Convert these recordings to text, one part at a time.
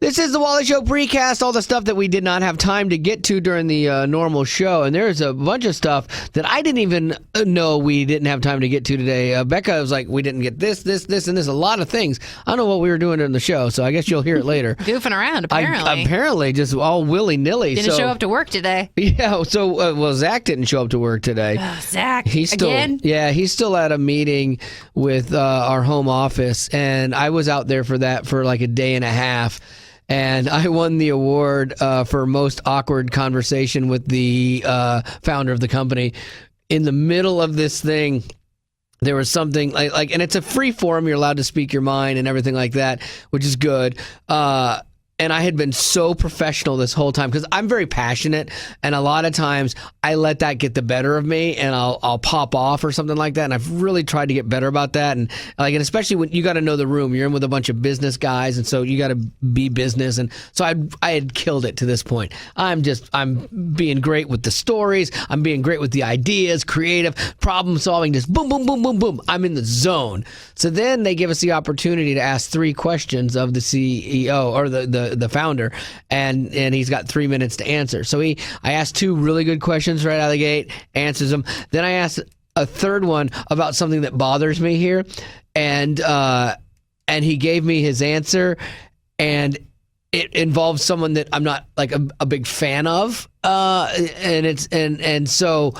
This is the Wally Show precast, all the stuff that we did not have time to get to during the normal show. And there's a bunch of stuff that I didn't even know we didn't have time to get to today. Becca was like, we didn't get this, and this. A lot of things. I don't know what we were doing during the show, so I guess you'll hear it later. Goofing around, apparently. Apparently, just all willy-nilly. Didn't show up to work today. Yeah, so, Zach didn't show up to work today. Zach, again? Yeah, he's still at a meeting with our home office, and I was out there for that for like a day and a half. And I won the award for most awkward conversation with the founder of the company. In the middle of this thing, there was something like, and it's a free forum. You're allowed to speak your mind and everything like that, which is good. And I had been so professional this whole time because I'm very passionate, and a lot of times I let that get the better of me, and I'll pop off or something like that. And I've really tried to get better about that, and especially when you got to know the room. You're in with a bunch of business guys, and so you got to be business. And so I had killed it to this point. I'm being great with the stories. I'm being great with the ideas, creative problem solving. Just boom, boom, boom, boom, boom. I'm in the zone. So then they give us the opportunity to ask 3 questions of the CEO or the founder, and he's got 3 minutes to answer. So I asked 2 really good questions right out of the gate, answers them. Then I asked a third one about something that bothers me here, and he gave me his answer, and it involves someone that I'm not like a big fan of, and so.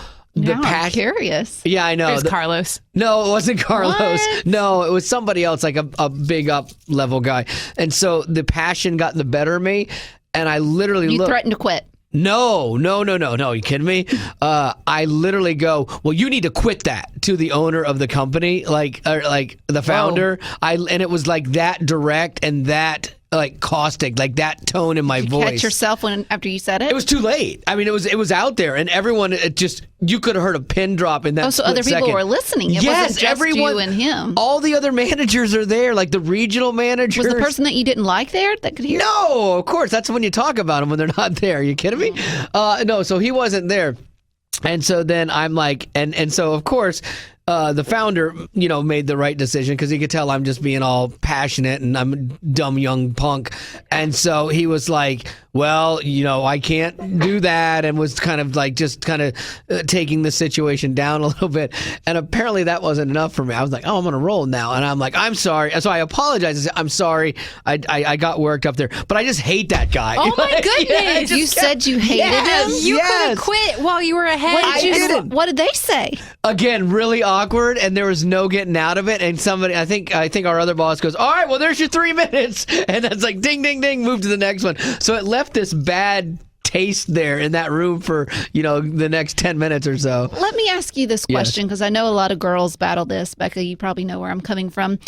I'm curious. Yeah, I know. It was Carlos. No, it wasn't Carlos. What? No, it was somebody else, like a big up-level guy. And so the passion got the better of me, and I literally You threatened to quit. No. Are you kidding me? I literally go, well, you need to quit that to the owner of the company, like the founder. And it was like that direct and that like caustic, like that tone in my Did you voice. catch yourself after you said it? It was too late. I mean, it was out there, and everyone, you could have heard a pin drop in that. So other people second. were listening. It wasn't just everyone, you and him. All the other managers are there, like the regional managers. Was the person that you didn't like there that could hear? No, of course. That's when you talk about them when they're not there. Are you kidding me? No, so he wasn't there. And so then I'm like, and so of course, the founder, made the right decision because he could tell I'm just being all passionate and I'm a dumb young punk. And so he was like, well, I can't do that, and was kind of like just kind of taking the situation down a little bit. And apparently that wasn't enough for me. I was like, oh, I'm on a roll now. And I'm like, I'm sorry. So I apologized. I said, I'm sorry. I got worked up there. But I just hate that guy. Oh, my goodness. You said you hated him? You could have quit while you were ahead. What did they say? Again, really awkward, and there was no getting out of it. And somebody, I think our other boss goes, all right, well, there's your 3 minutes. And that's like, ding, ding, ding, move to the next one. So it left this bad taste there in that room for, the next 10 minutes or so. Let me ask you this question, because I know a lot of girls battle this. Becca, you probably know where I'm coming from.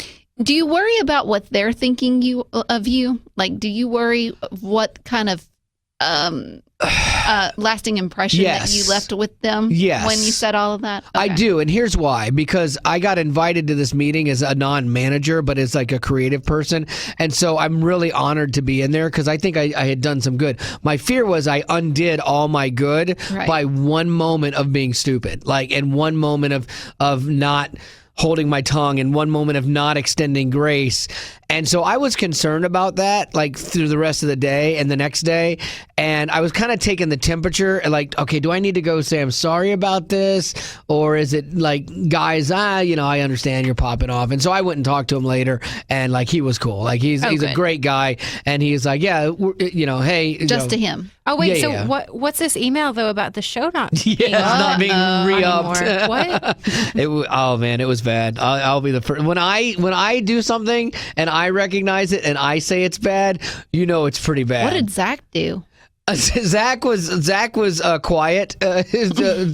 Do you worry about what they're thinking of you? Like, do you worry what kind of lasting impression that you left with them when you said all of that? Okay. I do, and here's why. Because I got invited to this meeting as a non-manager, but as like a creative person, and so I'm really honored to be in there because I think I had done some good. My fear was I undid all my good by one moment of being stupid, and one moment of not holding my tongue, and one moment of not extending grace. And so I was concerned about that, through the rest of the day and the next day. And I was kind of taking the temperature, okay, do I need to go say I'm sorry about this? Or is it guys, I understand you're popping off. And so I went and talked to him later, and he was cool. He's a great guy. And he's like, yeah, hey. Just to him. Oh, wait, what's this email, though, about the show not being re-upped? What? It was bad. I'll be the first. When I do something and I recognize it and I say it's bad, it's pretty bad. What did Zach do? Zach was quiet,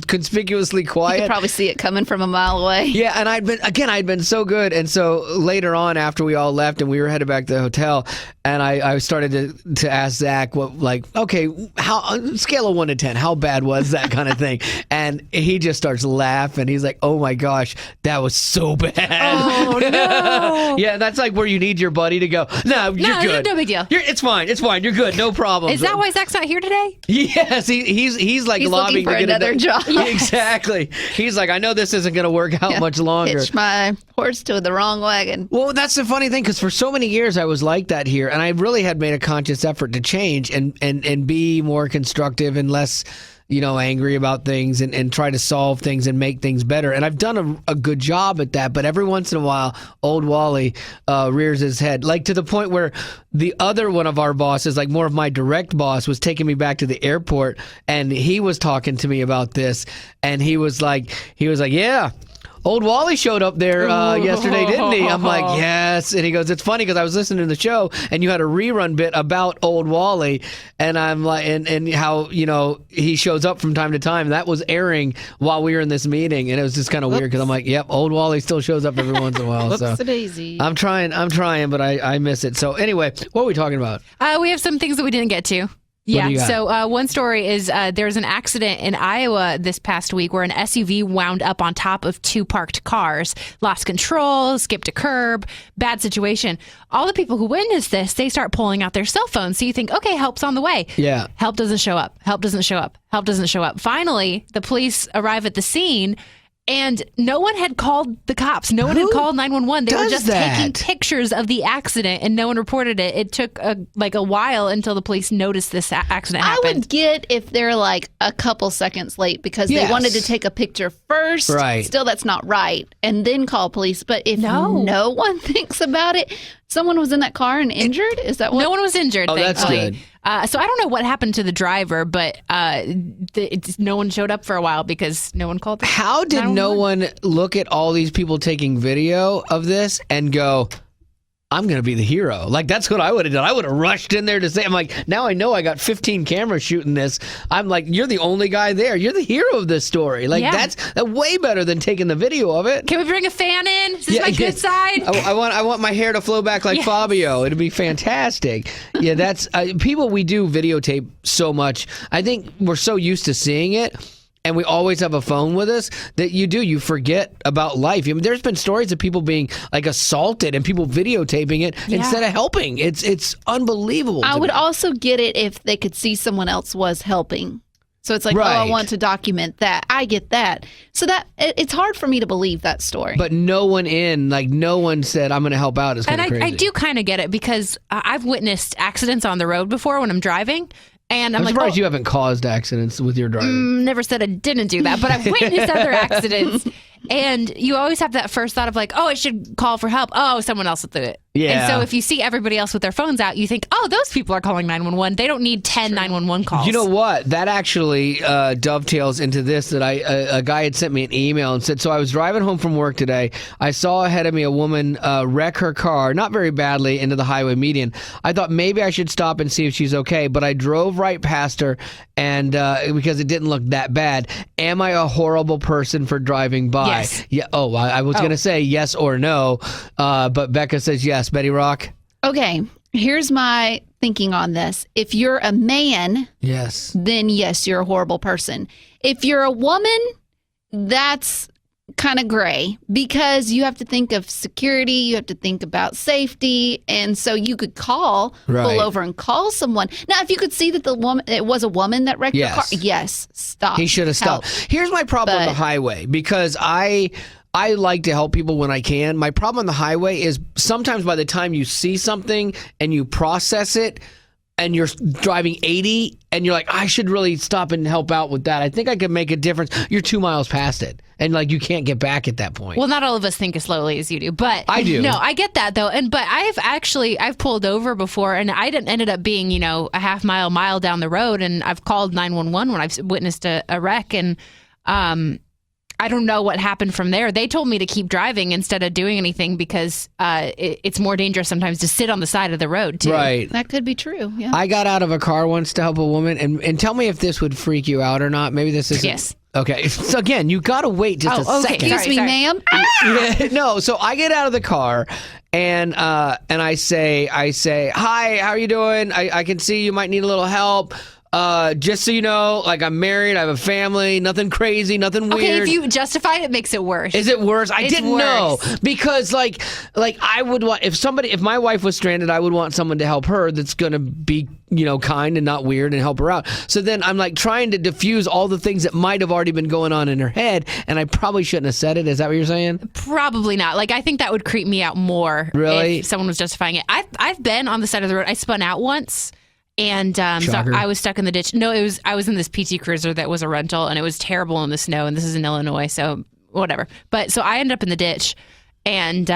conspicuously quiet. You could probably see it coming from a mile away. Yeah, and I'd been so good, and so later on, after we all left and we were headed back to the hotel, and I started to ask Zach okay, how scale of 1 to 10, how bad was that kind of thing? And he just starts laughing. He's like, oh my gosh, that was so bad. Oh no. Yeah, that's where you need your buddy to go. No, you're good. No big deal. It's fine. You're good. No problem. Is that why Zach's not here today? Yes, he's like He's lobbying looking for to get another job. Exactly. He's like, I know this isn't going to work out much longer. Hitch my horse to the wrong wagon. Well, that's the funny thing, because for so many years I was like that here, and I really had made a conscious effort to change and be more constructive and less, angry about things and try to solve things and make things better. And I've done a good job at that, but every once in a while, old Wally rears his head, like to the point where the other one of our bosses, like more of my direct boss, was taking me back to the airport, and he was talking to me about this, and he was like, yeah. Old Wally showed up there yesterday, didn't he? I'm like, yes. And he goes, it's funny because I was listening to the show and you had a rerun bit about old Wally. And I'm like, and how, he shows up from time to time. That was airing while we were in this meeting. And it was just kind of weird because I'm like, yep, old Wally still shows up every once in a while. So Daisy. I'm trying, but I miss it. So anyway, what are we talking about? We have some things that we didn't get to. Yeah. So one story is there was an accident in Iowa this past week where an SUV wound up on top of two parked cars, lost control, skipped a curb, bad situation. All the people who witnessed this, they start pulling out their cell phones. So you think, okay, help's on the way. Yeah. Help doesn't show up. Help doesn't show up. Help doesn't show up. Finally, the police arrive at the scene. And no one had called the cops. No one had called 911. They were just taking pictures of the accident, and no one reported it. It took a while until the police noticed this accident happened. I would get if they're like a couple seconds late because they wanted to take a picture first. Right. Still, that's not right. And then call police. But if no one thinks about it, someone was in that car and injured? Is that what? No one was injured, thankfully. That's good. So I don't know what happened to the driver, but no one showed up for a while because no one called. How did no one look at all these people taking video of this and go, I'm going to be the hero? Like, that's what I would have done. I would have rushed in there to say, I'm like, now I know I got 15 cameras shooting this. I'm like, you're the only guy there. You're the hero of this story. Like, that's way better than taking the video of it. Can we bring a fan in? Is this my good side? I want my hair to flow back like Fabio. It'd be fantastic. Yeah, that's people, we do videotape so much. I think we're so used to seeing it. And we always have a phone with us that you forget about life. I mean, there's been stories of people being like assaulted and people videotaping it instead of helping. It's unbelievable. I would also get it if they could see someone else was helping. So it's like, I want to document that. I get that. So that it's hard for me to believe that story. But no one said, I'm going to help out. It's kind of crazy. I do kind of get it because I've witnessed accidents on the road before when I'm driving. And I'm like, surprised you haven't caused accidents with your driving. Never said I didn't do that, but I've witnessed other accidents. And you always have that first thought of like, I should call for help. Oh, someone else did it. Yeah. And so if you see everybody else with their phones out, you think, those people are calling 911. They don't need 10 911 calls. You know what? That actually dovetails into this that a guy had sent me an email and said, so I was driving home from work today. I saw ahead of me a woman wreck her car, not very badly, into the highway median. I thought maybe I should stop and see if she's okay, but I drove right past her and because it didn't look that bad. Am I a horrible person for driving by? Yes. Yeah. I was going to say yes or no, but Becca says yes. Betty Rock? Okay, here's my thinking on this. If you're a man, then yes, you're a horrible person. If you're a woman, that's kind of gray because you have to think of security, you have to think about safety, and so you could pull over and call someone. Now, if you could see that it was a woman that wrecked your car, stop. He should have stopped. Here's my problem on the highway because I like to help people when I can. My problem on the highway is sometimes by the time you see something and you process it and you're driving 80 and you're like, I should really stop and help out with that. I think I could make a difference. You're 2 miles past it. And like you can't get back at that point. Well, not all of us think as slowly as you do, but I do. No, I get that though. But I've pulled over before and I ended up being, a half mile down the road, and I've called 911 when I've witnessed a wreck, and I don't know what happened from there. They told me to keep driving instead of doing anything because it's more dangerous sometimes to sit on the side of the road, too. Right. That could be true, yeah. I got out of a car once to help a woman, and tell me if this would freak you out or not. Maybe this isn't. Yes. Okay. So, again, you got to wait just a second. Excuse me, ma'am. Yeah, no, so I get out of the car, and I say, hi, how are you doing? I can see you might need a little help. just so you know, like I'm married, I have a family, nothing crazy, nothing weird. Okay, if you justify it, it makes it worse. Is it worse? I It's didn't worse. know because like I would want if my wife was stranded, I would want someone to help her that's gonna be kind and not weird and help her out. So then I'm like trying to diffuse all the things that might have already been going on in her head, and I probably shouldn't have said it. Is that what you're saying? Probably not. Like, I think that would creep me out more. Really? If someone was justifying it. I've been on the side of the road. I spun out once. And so I was stuck in the ditch. No, I was in this PT Cruiser that was a rental, and it was terrible in the snow. And this is in Illinois, so whatever. But so I ended up in the ditch, and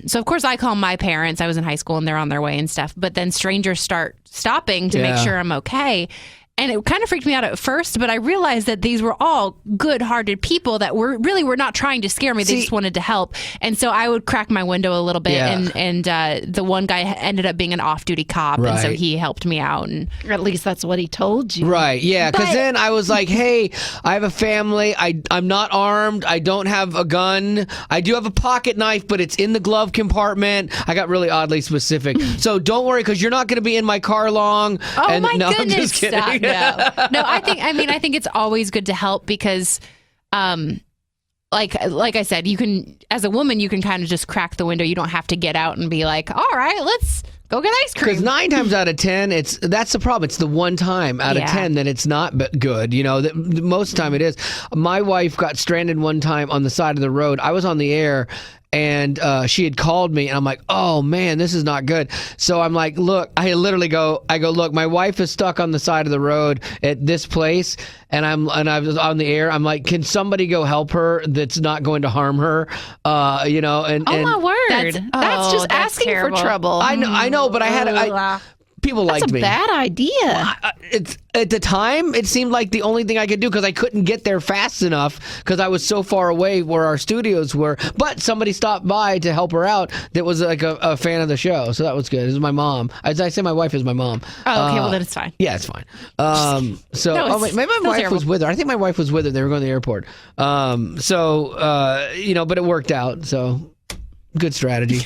so of course I call my parents. I was in high school, and they're on their way and stuff. But then strangers start stopping to make sure I'm okay. And it kind of freaked me out at first, but I realized that these were all good-hearted people that were not trying to scare me. They just wanted to help. And so I would crack my window a little bit, and the one guy ended up being an off-duty cop, and so he helped me out. And Or at least that's what he told you. Right, yeah, because then I was like, hey, I have a family. I'm not armed. I don't have a gun. I do have a pocket knife, but it's in the glove compartment. I got really oddly specific. So don't worry, because you're not going to be in my car long. oh my no, I'm goodness, just kidding. stop. No, I think it's always good to help because, like I said, you can, as a woman, you can kind of just crack the window. You don't have to get out and be like, all right, let's go get ice cream. Because 9 times out of 10, that's the problem. It's the one time out of 10 that it's not good. Most of the time it is. My wife got stranded one time on the side of the road. I was on the air. And she had called me, and I'm like, oh, man, this is not good. So I'm like, look, I go, look, my wife is stuck on the side of the road at this place, and I was on the air. I'm like, can somebody go help her that's not going to harm her? Oh, my word. That's just asking terrible. for trouble. I know, but I had people liked me. That's a bad idea. It's at the time it seemed like the only thing I could do because I couldn't get there fast enough because I was so far away where our studios were. But somebody stopped by to help her out that was like a fan of the show, so that was good. It was my mom. As I say, my wife is my mom. Oh, okay, well then it's fine. Yeah, it's fine. Maybe my wife terrible. was with her. I think my wife was with her. They were going to the airport. But it worked out. So good strategy.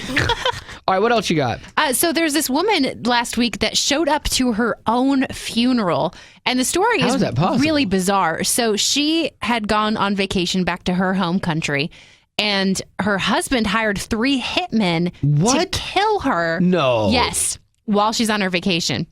All right, what else you got? So there's this woman last week that showed up to her own funeral, and the story How is that possible? really bizarre. So she had gone on vacation back to her home country, and her husband hired 3 hitmen to kill her. No. Yes, while she's on her vacation.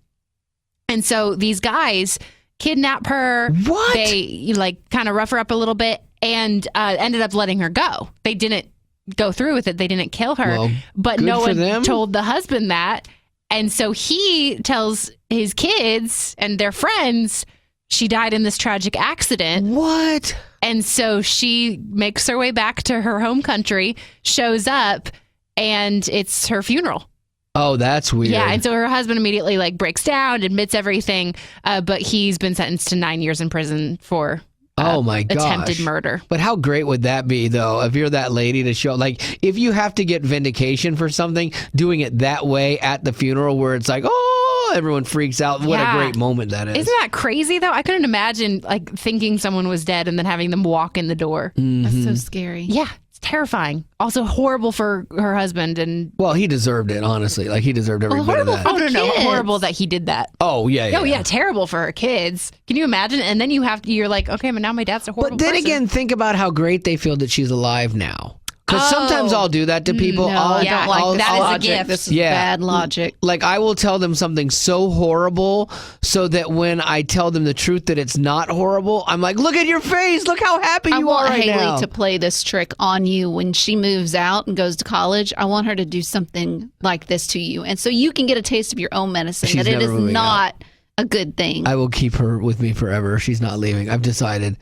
And so these guys kidnap her. What? They kind of rough her up a little bit and ended up letting her go. They didn't go through with it. They didn't kill her, Well, but good no for one them. told the husband that. And so he tells his kids and their friends she died in this tragic accident. What? And so she makes her way back to her home country, shows up, and it's her funeral. Oh, that's weird. Yeah, and so her husband immediately breaks down, admits everything, but he's been sentenced to 9 years in prison for oh my gosh. attempted murder. But how great would that be, though, if you're that lady to show, if you have to get vindication for something, doing it that way at the funeral where it's like, oh, everyone freaks out. What a great moment that is. Isn't that crazy, though? I couldn't imagine, thinking someone was dead and then having them walk in the door. That's so scary. Yeah, it's terrifying. Also horrible for her husband. And Well, he deserved it, honestly. He deserved every bit of that. Oh, no, kids. horrible that he did that. Oh, yeah. Oh, yeah, terrible for her kids. Can you imagine? And then you're like, okay, but now my dad's a horrible But then person. again, think about how great they feel that she's alive now. Because sometimes I'll do that to people. No, I don't like that this is a logic. gift. This is Yeah. bad logic. I will tell them something so horrible so that when I tell them the truth that it's not horrible, I'm like, look at your face. Look how happy I you want are right Haley now. to play this trick on you when she moves out and goes to college. I want her to do something like this to you. And so you can get a taste of your own medicine, She's that it never is moving not a good thing. I will keep her with me forever. She's not leaving. I've decided.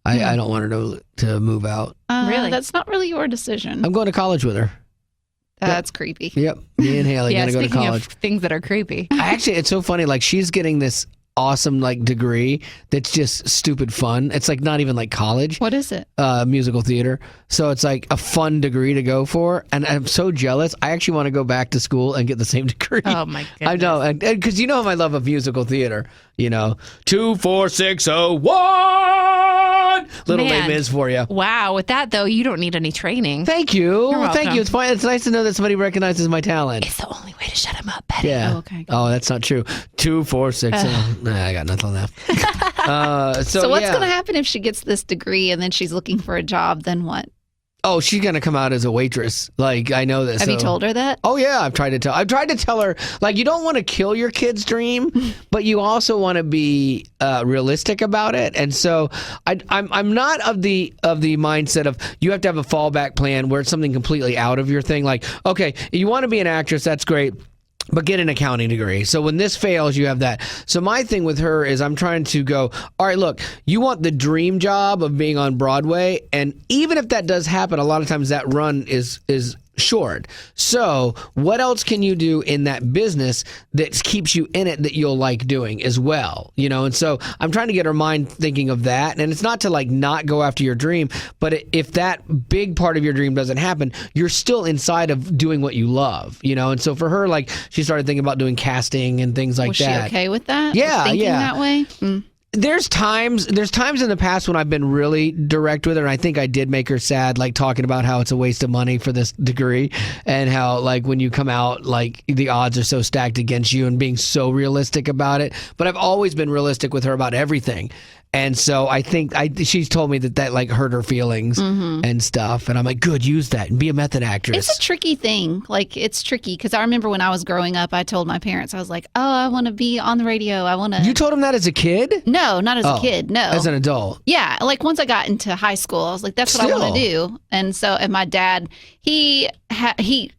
I don't want her to move out. Really? That's not really your decision. I'm going to college with her. That's creepy. Yep. Me and Haley going to go to speaking college. of things that are creepy. It's so funny. She's getting this awesome degree that's just stupid fun. It's not even college. What is it? Musical theater. So it's a fun degree to go for. And I'm so jealous. I actually want to go back to school and get the same degree. Oh, my goodness. I know. Because you know my love of musical theater. 24601. on. Little Man. Les Mis for you. Wow. With that, though, you don't need any training. Thank you. You're Thank welcome. you. It's fine. It's nice to know that somebody recognizes my talent. It's the only way to shut him up, Betty. Yeah. Oh, okay. Oh, that's not true. 2, 4, 6. I got nothing left. So what's going to happen if she gets this degree and then she's looking for a job? Then what? Oh, she's gonna come out as a waitress. Like, I know this. Have you told her that? Oh yeah, I've tried to tell her, like, you don't want to kill your kid's dream, but you also want to be realistic about it. And so I'm not of the mindset of you have to have a fallback plan where it's something completely out of your thing. Like, okay, you want to be an actress, that's great, but get an accounting degree. So when this fails, you have that. So my thing with her is I'm trying to go, all right, look, you want the dream job of being on Broadway. And even if that does happen, a lot of times that run is short. So what else can you do in that business that keeps you in it that you'll like doing as well? You know, and so I'm trying to get her mind thinking of that. And it's not to like not go after your dream, but if that big part of your dream doesn't happen, you're still inside of doing what you love, you know? And so for her, like, she started thinking about doing casting and things like Was that. she okay with that? Yeah, With thinking yeah. that way? Mm. There's times in the past when I've been really direct with her, and I think I did make her sad, like talking about how it's a waste of money for this degree and how, like, when you come out, like, the odds are so stacked against you, and being so realistic about it. But I've always been realistic with her about everything. And so I think she's told me that like hurt her feelings and stuff. And I'm like, good, use that and be a method actress. It's a tricky thing. Like, it's tricky because I remember when I was growing up, I told my parents, I was like, oh, I want to be on the radio. I want to. You told him that as a kid? No, not as a kid. No. As an adult? Yeah. Like, once I got into high school, I was like, that's what I want to do. And my dad, he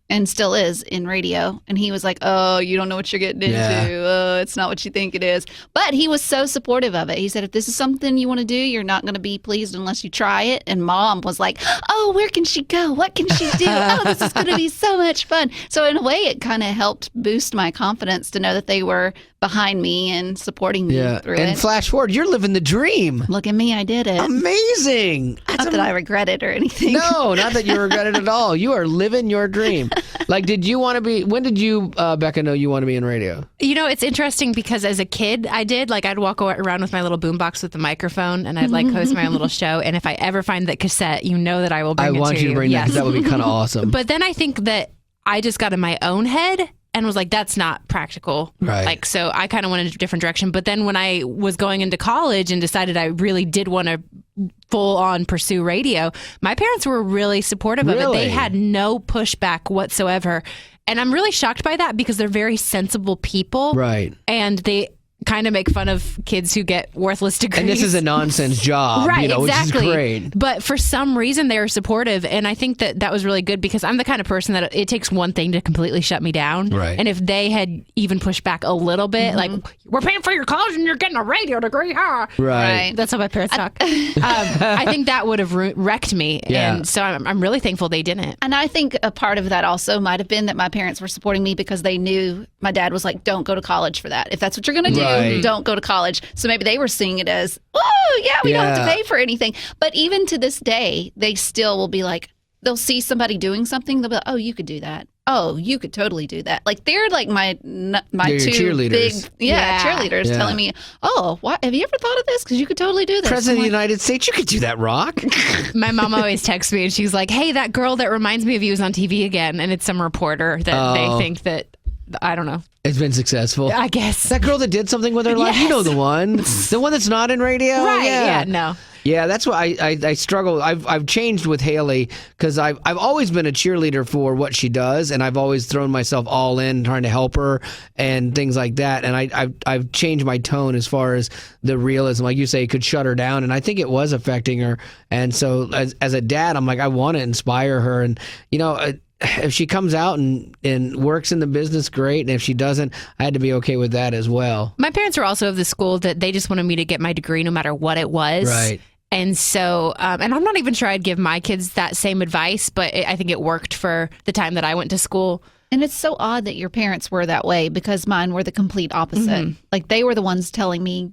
and still is in radio. And he was like, oh, you don't know what you're getting into. Oh, it's not what you think it is. But he was so supportive of it. He said, if this is something you want to do, you're not going to be pleased unless you try it. And Mom was like, oh, where can she go? What can she do? Oh, this is going to be so much fun. So in a way, it kind of helped boost my confidence to know that they were behind me and supporting me through it. And flash forward, you're living the dream. Look at me, I did it. Amazing. Not that I regret it or anything. No, not that you regret it at all. You are living your dream. Like, did you want to be, when did you, Becca, know you want to be in radio? You know, it's interesting because as a kid, I'd walk around with my little boombox with the microphone and I'd like host my own little show. And if I ever find that cassette, you know that I will bring it to you. I want you to bring that because that would be kind of awesome. But then I think that I just got in my own head and was like, that's not practical. Right. Like, so I kind of went in a different direction. But then when I was going into college and decided I really did want to full on pursue radio, my parents were really supportive of it. They had no pushback whatsoever. And I'm really shocked by that because they're very sensible people. Right. And they kind of make fun of kids who get worthless degrees. And this is a nonsense job, right, which exactly. is great. But for some reason, they were supportive. And I think that was really good because I'm the kind of person that it takes one thing to completely shut me down. Right. And if they had even pushed back a little bit, like, we're paying for your college and you're getting a radio degree, huh? Right. That's how my parents talk. I think that would have wrecked me. Yeah. And so I'm really thankful they didn't. And I think a part of that also might have been that my parents were supporting me because they knew my dad was like, don't go to college for that. If that's what you're going to do, don't go to college. So maybe they were seeing it as, oh, yeah, we don't have to pay for anything. But even to this day, they still will be like, they'll see somebody doing something. They'll be like, oh, you could do that. Oh, you could totally do that. Like, they're like my two cheerleaders. big cheerleaders telling me, oh, what, have you ever thought of this? Because you could totally do this. President of the United States, you could do that, Rock. My mom always texts me and she's like, hey, that girl that reminds me of you is on TV again. And it's some reporter that they think that, I don't know. It's been successful. I guess. That girl that did something with her life, you know the one. The one that's not in radio? Right, yeah, no. Yeah, that's why I struggle. I've changed with Haley because I've always been a cheerleader for what she does, and I've always thrown myself all in trying to help her and things like that. And I've changed my tone as far as the realism, like you say, it could shut her down, and I think it was affecting her. And so as a dad, I'm like, I want to inspire her, and you know. If she comes out and works in the business, great. And if she doesn't, I had to be okay with that as well. My parents were also of the school that they just wanted me to get my degree no matter what it was. Right. And so, and I'm not even sure I'd give my kids that same advice, but I think it worked for the time that I went to school. And it's so odd that your parents were that way because mine were the complete opposite. Mm-hmm. Like they were the ones telling me,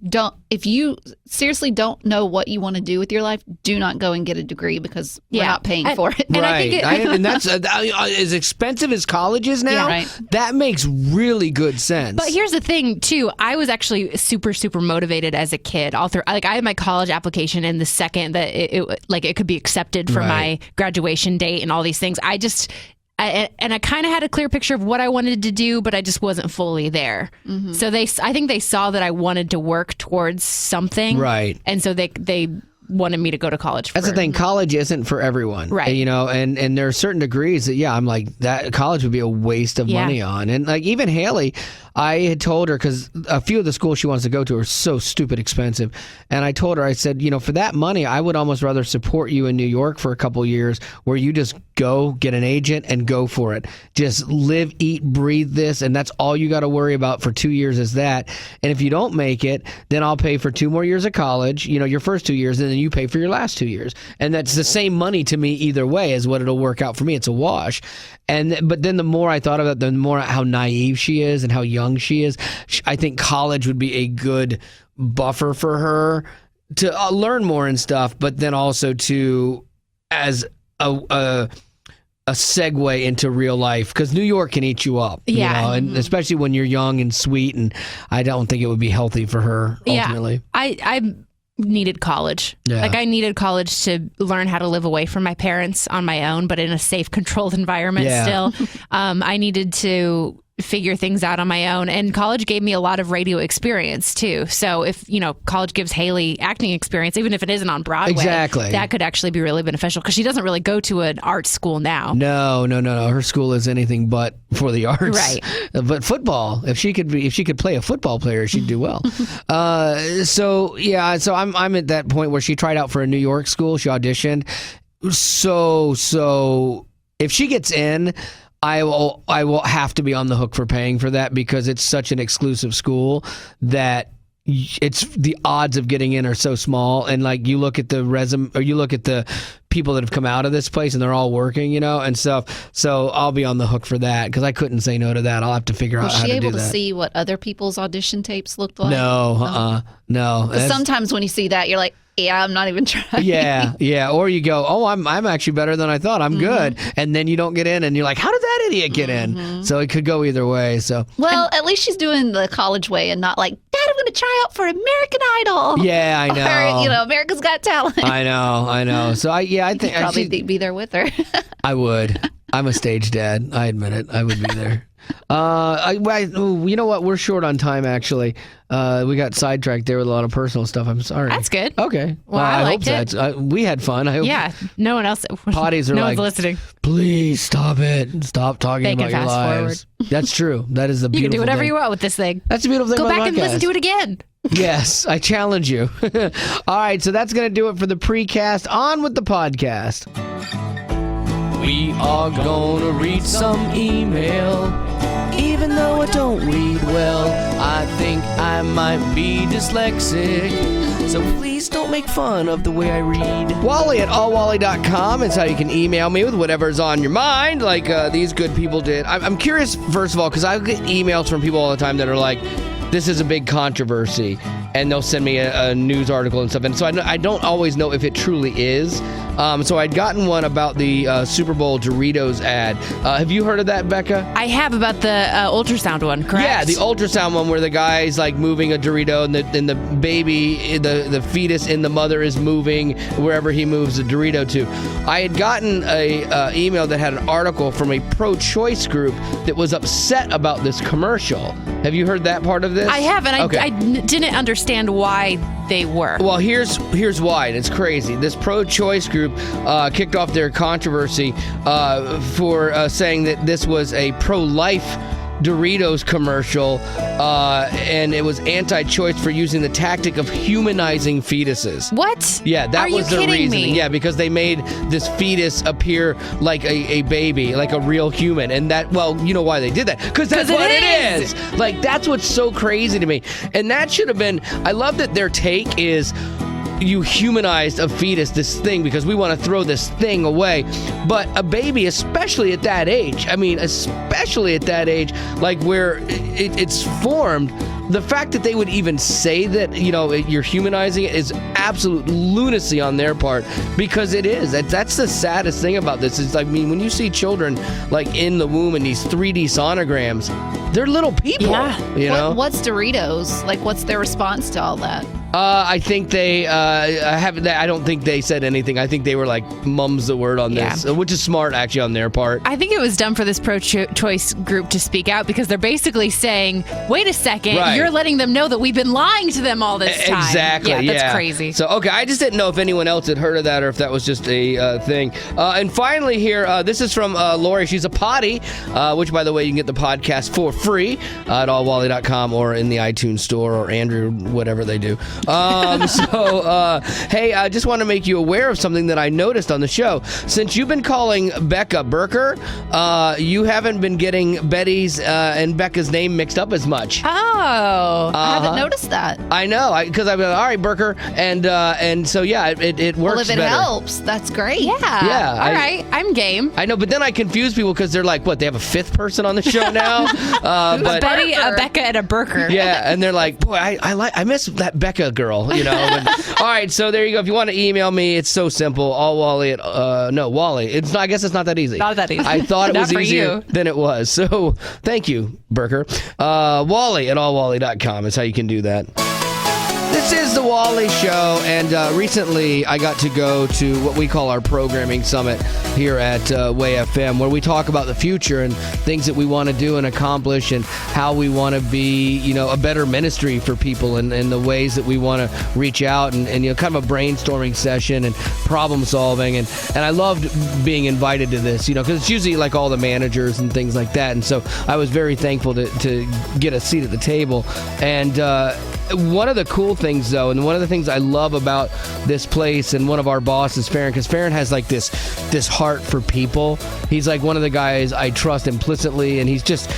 if you seriously don't know what you want to do with your life, do not go and get a degree because we're not paying for it. And right. And that's as expensive as college is now. Yeah, right. That makes really good sense. But here's the thing, too. I was actually super, super motivated as a kid. All through, like I had my college application in the second that it could be accepted for my graduation date and all these things. I kind of had a clear picture of what I wanted to do, but I just wasn't fully there. Mm-hmm. So I think they saw that I wanted to work towards something, right? And so they wanted me to go to college. That's the thing. College isn't for everyone, right? You know, and there are certain degrees that I'm like that college would be a waste of money on, and like even Haley. I had told her, because a few of the schools she wants to go to are so stupid expensive. And I told her, I said, for that money, I would almost rather support you in New York for a couple years where you just go get an agent and go for it. Just live, eat, breathe this. And that's all you got to worry about for 2 years is that. And if you don't make it, then I'll pay for 2 more years of college, your first 2 years, and then you pay for your last 2 years. And that's the same money to me either way is what it'll work out for me. It's a wash. But then the more I thought about it, the more how naive she is and how young she is, I think college would be a good buffer for her to learn more and stuff, but then also to as a segue into real life, because New York can eat you up, and especially when you're young and sweet, and I don't think it would be healthy for her ultimately. I needed college. Like I needed college to learn how to live away from my parents on my own, but in a safe, controlled environment still. I needed to figure things out on my own, and college gave me a lot of radio experience too. So if college gives Haley acting experience, even if it isn't on Broadway, exactly, that could actually be really beneficial because she doesn't really go to an art school now. No. Her school is anything but for the arts. Right. But football, if she could play a football player, she'd do well. So I'm at that point where she tried out for a New York school. She auditioned. So if she gets in, I will have to be on the hook for paying for that because it's such an exclusive school that it's the odds of getting in are so small. And like you look at the resume or you look at the people that have come out of this place and they're all working, and stuff. So I'll be on the hook for that because I couldn't say no to that. I'll have to figure out how to do that. Was she able to see what other people's audition tapes looked like? No. Sometimes when you see that, you're like, yeah, I'm not even trying. Yeah. Or you go, oh, I'm actually better than I thought. I'm good. And then you don't get in and you're like, how did that idiot get in? So it could go either way. So at least she's doing the college way and not like, Dad, I'm going to try out for American Idol. Yeah, I know. Or, America's Got Talent. I know. So I think you'd probably be there with her. I would. I'm a stage dad. I admit it. I would be there. You know what? We're short on time, actually. We got sidetracked there with a lot of personal stuff. I'm sorry. That's good. Okay. Well, I liked it. We had fun. I hope no one else. Potties are no like, one's listening. Please stop it. Stop talking about your lives. That's true. That is the beautiful You can do whatever thing. you want with this thing. That's the beautiful thing Go about back and listen to it again. Yes, I challenge you. All right, so that's going to do it for the precast. On with the podcast. We are gonna read some email. Even though I don't read well, I think I might be dyslexic. So please don't make fun of the way I read. Wally at allwally.com is how you can email me with whatever's on your mind, like these good people did. I'm curious, first of all, because I get emails from people all the time that are like, this is a big controversy, and they'll send me a news article and stuff. And so I don't always know if it truly is. So I'd gotten one about the Super Bowl Doritos ad. Have you heard of that, Becca? I have, about the ultrasound one, correct? Yeah, the ultrasound one where the guy's like moving a Dorito and the baby, the fetus in the mother is moving wherever he moves the Dorito to. I had gotten a email that had an article from a pro-choice group that was upset about this commercial. Have you heard that part of this? I have, and okay. I didn't understand why they were. Well, here's why, and it's crazy. This pro-choice group kicked off their controversy for saying that this was a pro-life Doritos commercial, and it was anti-choice for using the tactic of humanizing fetuses. What? Yeah, that was the reasoning. Me? Yeah, because they made this fetus appear like a baby, like a real human, and that, well, you know why they did that? Because that's what it is. Like, that's what's so crazy to me. And that should have been, I love that their take is, you humanized a fetus, this thing, because we want to throw this thing away. But a baby, especially at that age, like where it's formed, the fact that they would even say that, you're humanizing it is absolute lunacy on their part, because it is. That's the saddest thing about this. Is, when you see children like in the womb and these 3D sonograms, they're little people. Yeah. What's Doritos? Like, what's their response to all that? I think they I don't think they said anything. I think they were like, mum's the word on this, which is smart actually on their part. I think it was dumb for this pro-choice group to speak out, because they're basically saying, wait a second, you're letting them know that we've been lying to them all this time. Exactly. Yeah, that's crazy. So, okay, I just didn't know if anyone else had heard of that or if that was just a thing. And finally here, this is from Lori. She's a potty, which, by the way, you can get the podcast for free at allwally.com or in the iTunes store or Andrew, whatever they do. Hey, I just want to make you aware of something that I noticed on the show. Since you've been calling Becca Burker, you haven't been getting Betty's and Becca's name mixed up as much. Oh, I haven't noticed that. I know, because I've been all right, Burker, and so it works. Well, if it better. helps, that's great. Yeah. All right, I'm game. I know, but then I confuse people because they're like, what? They have a fifth person on the show now. But Betty, a Becca, and a Burker. Yeah, and they're like, boy, I miss that Becca girl, All right, so there you go. If you want to email me, it's so simple. Wally. It's not. I guess it's not that easy. Not that easy. I thought it was easier you. than it was. So thank you, Burker. Wally at allwally.com is how you can do that. This is the Wally Show, and recently I got to go to what we call our programming summit here at Way FM, where we talk about the future and things that we want to do and accomplish, and how we want to be, a better ministry for people, and the ways that we want to reach out, and kind of a brainstorming session and problem solving, and I loved being invited to this, because it's usually like all the managers and things like that, and so I was very thankful to get a seat at the table. And one of the cool things, though, and one of the things I love about this place and one of our bosses, Farron, because Farron has like this heart for people. He's like one of the guys I trust implicitly, and he's just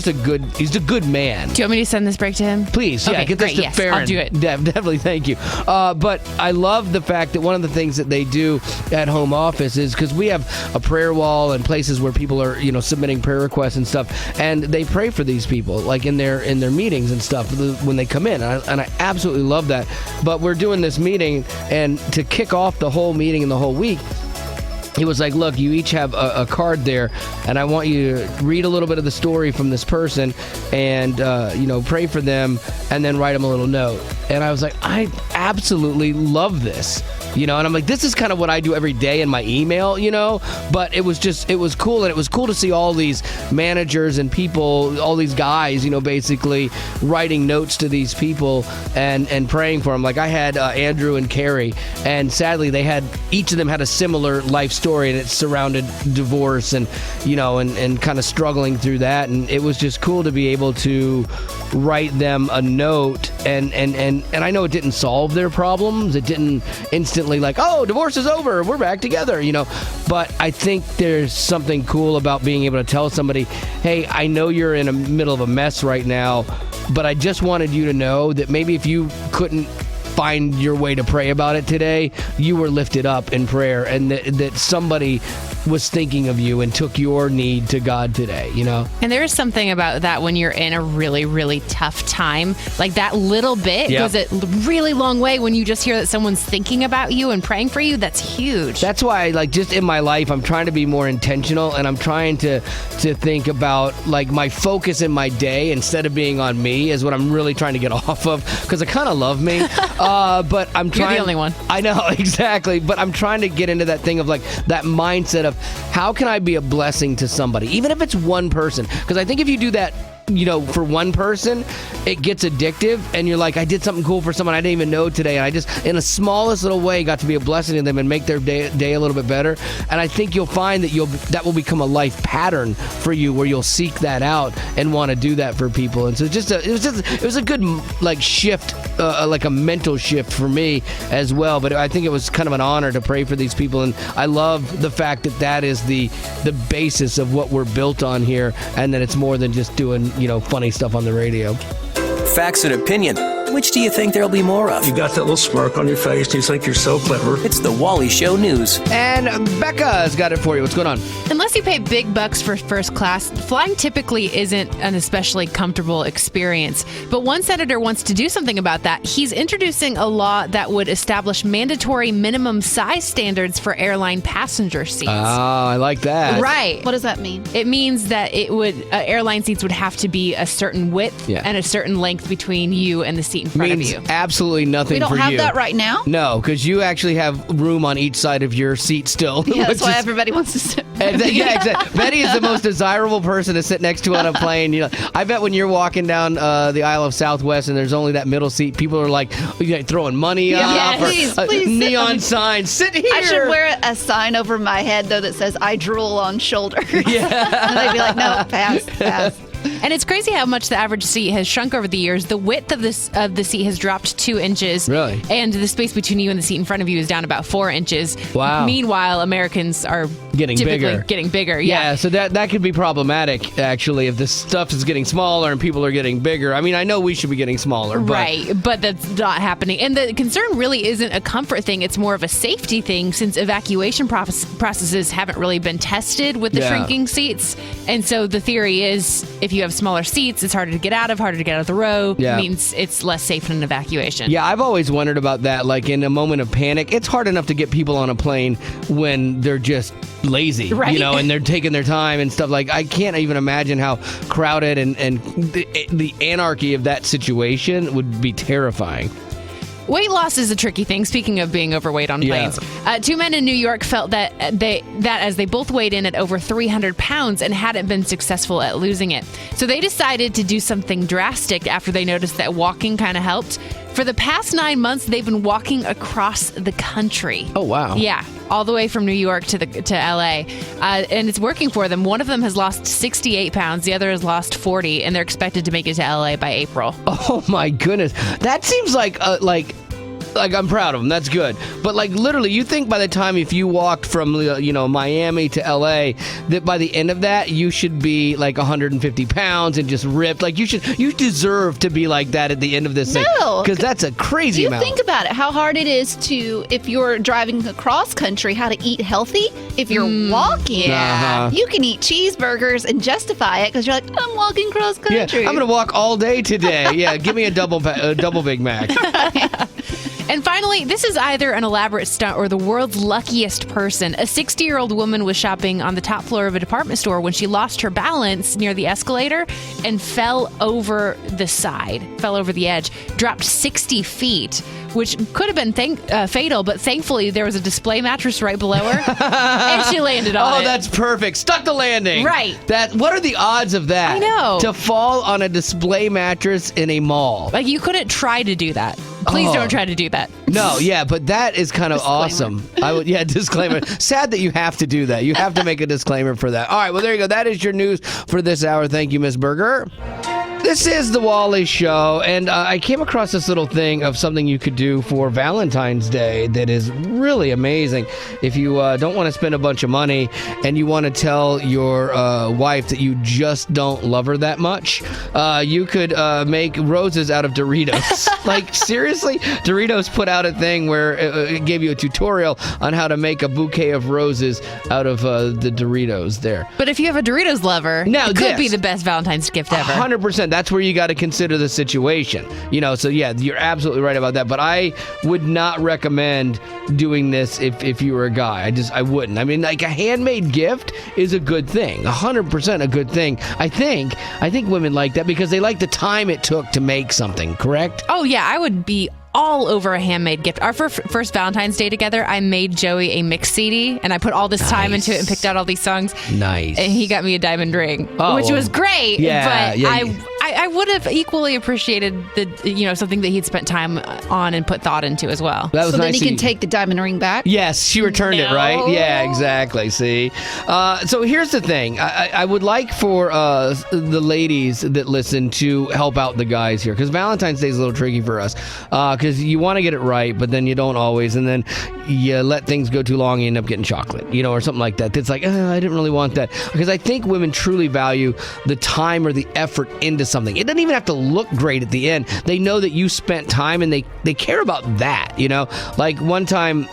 a good man. Do you want me to send this break to him? Please, yeah, get this to Farron. I'll do it. Definitely, thank you. But I love the fact that one of the things that they do at home office is, because we have a prayer wall and places where people are, submitting prayer requests and stuff, and they pray for these people, like in their meetings and stuff when they come in. And I absolutely love that. But we're doing this meeting, and to kick off the whole meeting and the whole week, he was like, look, you each have a card there, and I want you to read a little bit of the story from this person and, pray for them, and then write them a little note. And I was like, I absolutely love this. And I'm like, this is kind of what I do every day in my email, but it was cool. And it was cool to see all these managers and people, all these guys, basically writing notes to these people and praying for them. Like I had Andrew and Carrie, and sadly each of them had a similar life story, and it surrounded divorce and, and kind of struggling through that. And it was just cool to be able to write them a note, and I know it didn't solve their problems. It didn't instantly like, oh, divorce is over, we're back together, but I think there's something cool about being able to tell somebody, hey, I know you're in the middle of a mess right now, but I just wanted you to know that maybe if you couldn't find your way to pray about it today, you were lifted up in prayer, and that somebody was thinking of you and took your need to God today, And there is something about that when you're in a really, really tough time. Like that little bit goes a really long way when you just hear that someone's thinking about you and praying for you. That's huge. That's why, like, just in my life, I'm trying to be more intentional, and I'm trying to think about, like, my focus in my day instead of being on me is what I'm really trying to get off of, because I kind of love me. But I'm trying. You're the only one. I know, exactly. But I'm trying to get into that thing of like that mindset of how can I be a blessing to somebody, even if it's one person? Because I think if you do that, for one person, it gets addictive, and you're like, I did something cool for someone I didn't even know today, and I just, in the smallest little way, got to be a blessing to them and make their day a little bit better. And I think you'll find that will become a life pattern for you, where you'll seek that out and want to do that for people. And so it was a good like shift, like a mental shift for me as well. But I think it was kind of an honor to pray for these people, and I love the fact that is the basis of what we're built on here, and that it's more than just doing funny stuff on the radio. Facts and opinion. Which do you think there'll be more of? You got that little smirk on your face and you think you're so clever. It's the Wally Show News. And Becca's got it for you. What's going on? Unless you pay big bucks for first class, flying typically isn't an especially comfortable experience. But one senator wants to do something about that. He's introducing a law that would establish mandatory minimum size standards for airline passenger seats. Oh, I like that. Right. What does that mean? It means that airline seats would have to be a certain width and a certain length between you and the seat in front of you. Absolutely nothing for you. We don't have that right now? No, because you actually have room on each side of your seat still. Yeah, that's why everybody wants to sit. Yeah, exactly. Betty is the most desirable person to sit next to on a plane. You know, I bet when you're walking down the aisle of Southwest and there's only that middle seat, people are like throwing money up. Please neon signs. Sit here. I should wear a sign over my head, though, that says, I drool on shoulders. Yeah. And they'd be like, no, pass. And it's crazy how much the average seat has shrunk over the years. The width of the seat has dropped 2 inches. Really? And the space between you and the seat in front of you is down about 4 inches. Wow. Meanwhile, Americans are getting bigger. Yeah, so that could be problematic, actually, if this stuff is getting smaller and people are getting bigger. I mean, I know we should be getting smaller. But... Right, but that's not happening. And the concern really isn't a comfort thing. It's more of a safety thing, since evacuation processes haven't really been tested with the shrinking seats. And so the theory is, if you have smaller seats, it's harder to get out of the row. Means it's less safe in an evacuation. Yeah, I've always wondered about that. Like, in a moment of panic, it's hard enough to get people on a plane when they're just lazy, right? And they're taking their time and stuff. Like, I can't even imagine how crowded and the anarchy of that situation would be terrifying. Weight loss is a tricky thing. Speaking of being overweight on planes, 2 men in New York felt that as they both weighed in at over 300 pounds and hadn't been successful at losing it. So they decided to do something drastic after they noticed that walking kind of helped. For the past 9 months, they've been walking across the country. Oh, wow. Yeah, all the way from New York to LA. And it's working for them. One of them has lost 68 pounds. The other has lost 40, and they're expected to make it to LA by April. Oh, my goodness. That seems like I'm proud of them. That's good. But literally, you think by the time if you walked from Miami to LA, that by the end of that you should be 150 pounds and just ripped. You deserve to be like that at the end of this thing. No, because that's a crazy amount. Think about it. How hard it is to, if you're driving across country, how to eat healthy. If you're walking, you can eat cheeseburgers and justify it because you're like, I'm walking cross country. Yeah, I'm going to walk all day today. Yeah, give me a double Big Mac. And finally, this is either an elaborate stunt or the world's luckiest person. A 60-year-old woman was shopping on the top floor of a department store when she lost her balance near the escalator and fell over the edge, dropped 60 feet, which could have been fatal, but thankfully there was a display mattress right below her, and she landed on it. Oh, that's perfect. Stuck the landing. Right. What are the odds of that? I know. To fall on a display mattress in a mall. You couldn't try to do that. Please don't try to do that. No, but that is kind of awesome. Disclaimer. Sad that you have to do that. You have to make a disclaimer for that. All right, well, there you go. That is your news for this hour. Thank you, Miss Berger. This is the Wally Show, and I came across this little thing of something you could do for Valentine's Day that is really amazing. If you don't want to spend a bunch of money and you want to tell your wife that you just don't love her that much, you could make roses out of Doritos. Seriously? Doritos put out a thing where it gave you a tutorial on how to make a bouquet of roses out of the Doritos there. But if you have a Doritos lover, it could be the best Valentine's gift ever. 100%. That's where you got to consider the situation. So you're absolutely right about that. But I would not recommend doing this if you were a guy. I wouldn't. I mean, a handmade gift is a good thing. 100% a good thing. I think women like that because they like the time it took to make something, correct? Oh, yeah. I would be all over a handmade gift. Our first Valentine's Day together, I made Joey a mix CD, and I put all this time into it and picked out all these songs. Nice. And he got me a diamond ring, which was great. Yeah, but I would have equally appreciated something that he'd spent time on and put thought into as well. That was so nice. Then he can take the diamond ring back? Yes, she returned it, right? Yeah, exactly. See? So here's the thing. I would like for the ladies that listen to help out the guys here, because Valentine's Day is a little tricky for us. Because you want to get it right, but then you don't always, and then you let things go too long, you end up getting chocolate, or something like that. It's like, I didn't really want that. Because I think women truly value the time or the effort into something. something. It doesn't even have to look great at the end. They know that you spent time, and they care about that, you know? Like one time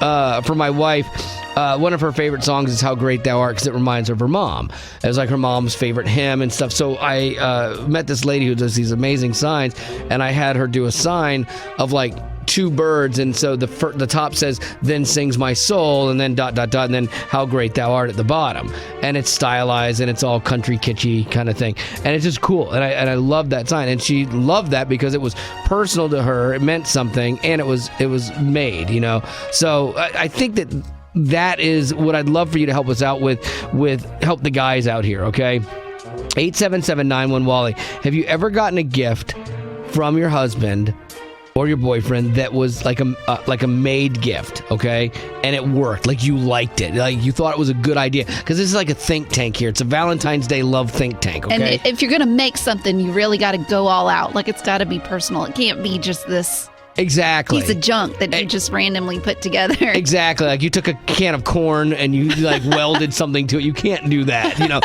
for my wife, one of her favorite songs is How Great Thou Art, because it reminds her of her mom. It was like her mom's favorite hymn and stuff. So I met this lady who does these amazing signs, and I had her do a sign of like two birds, and so the top says, then sings my soul, and then ... and then how great thou art at the bottom. And it's stylized, and it's all country kitschy kind of thing, and it's just cool, and I love that sign, and she loved that because it was personal to her, it meant something, and it was made, you know. So I think that is what I'd love for you to help us out with help the guys out here, okay? 877-91-WALLY. Have you ever gotten a gift from your husband or your boyfriend that was like a made gift, okay? And it worked, like you liked it, like you thought it was a good idea? Because this is like a think tank here. It's a Valentine's Day love think tank, okay? And if you're going to make something, you really got to go all out. Like, it's got to be personal. It can't be just this exactly piece of junk that you just randomly put together. Exactly. Like you took a can of corn and you like welded something to it. You can't do that. You know,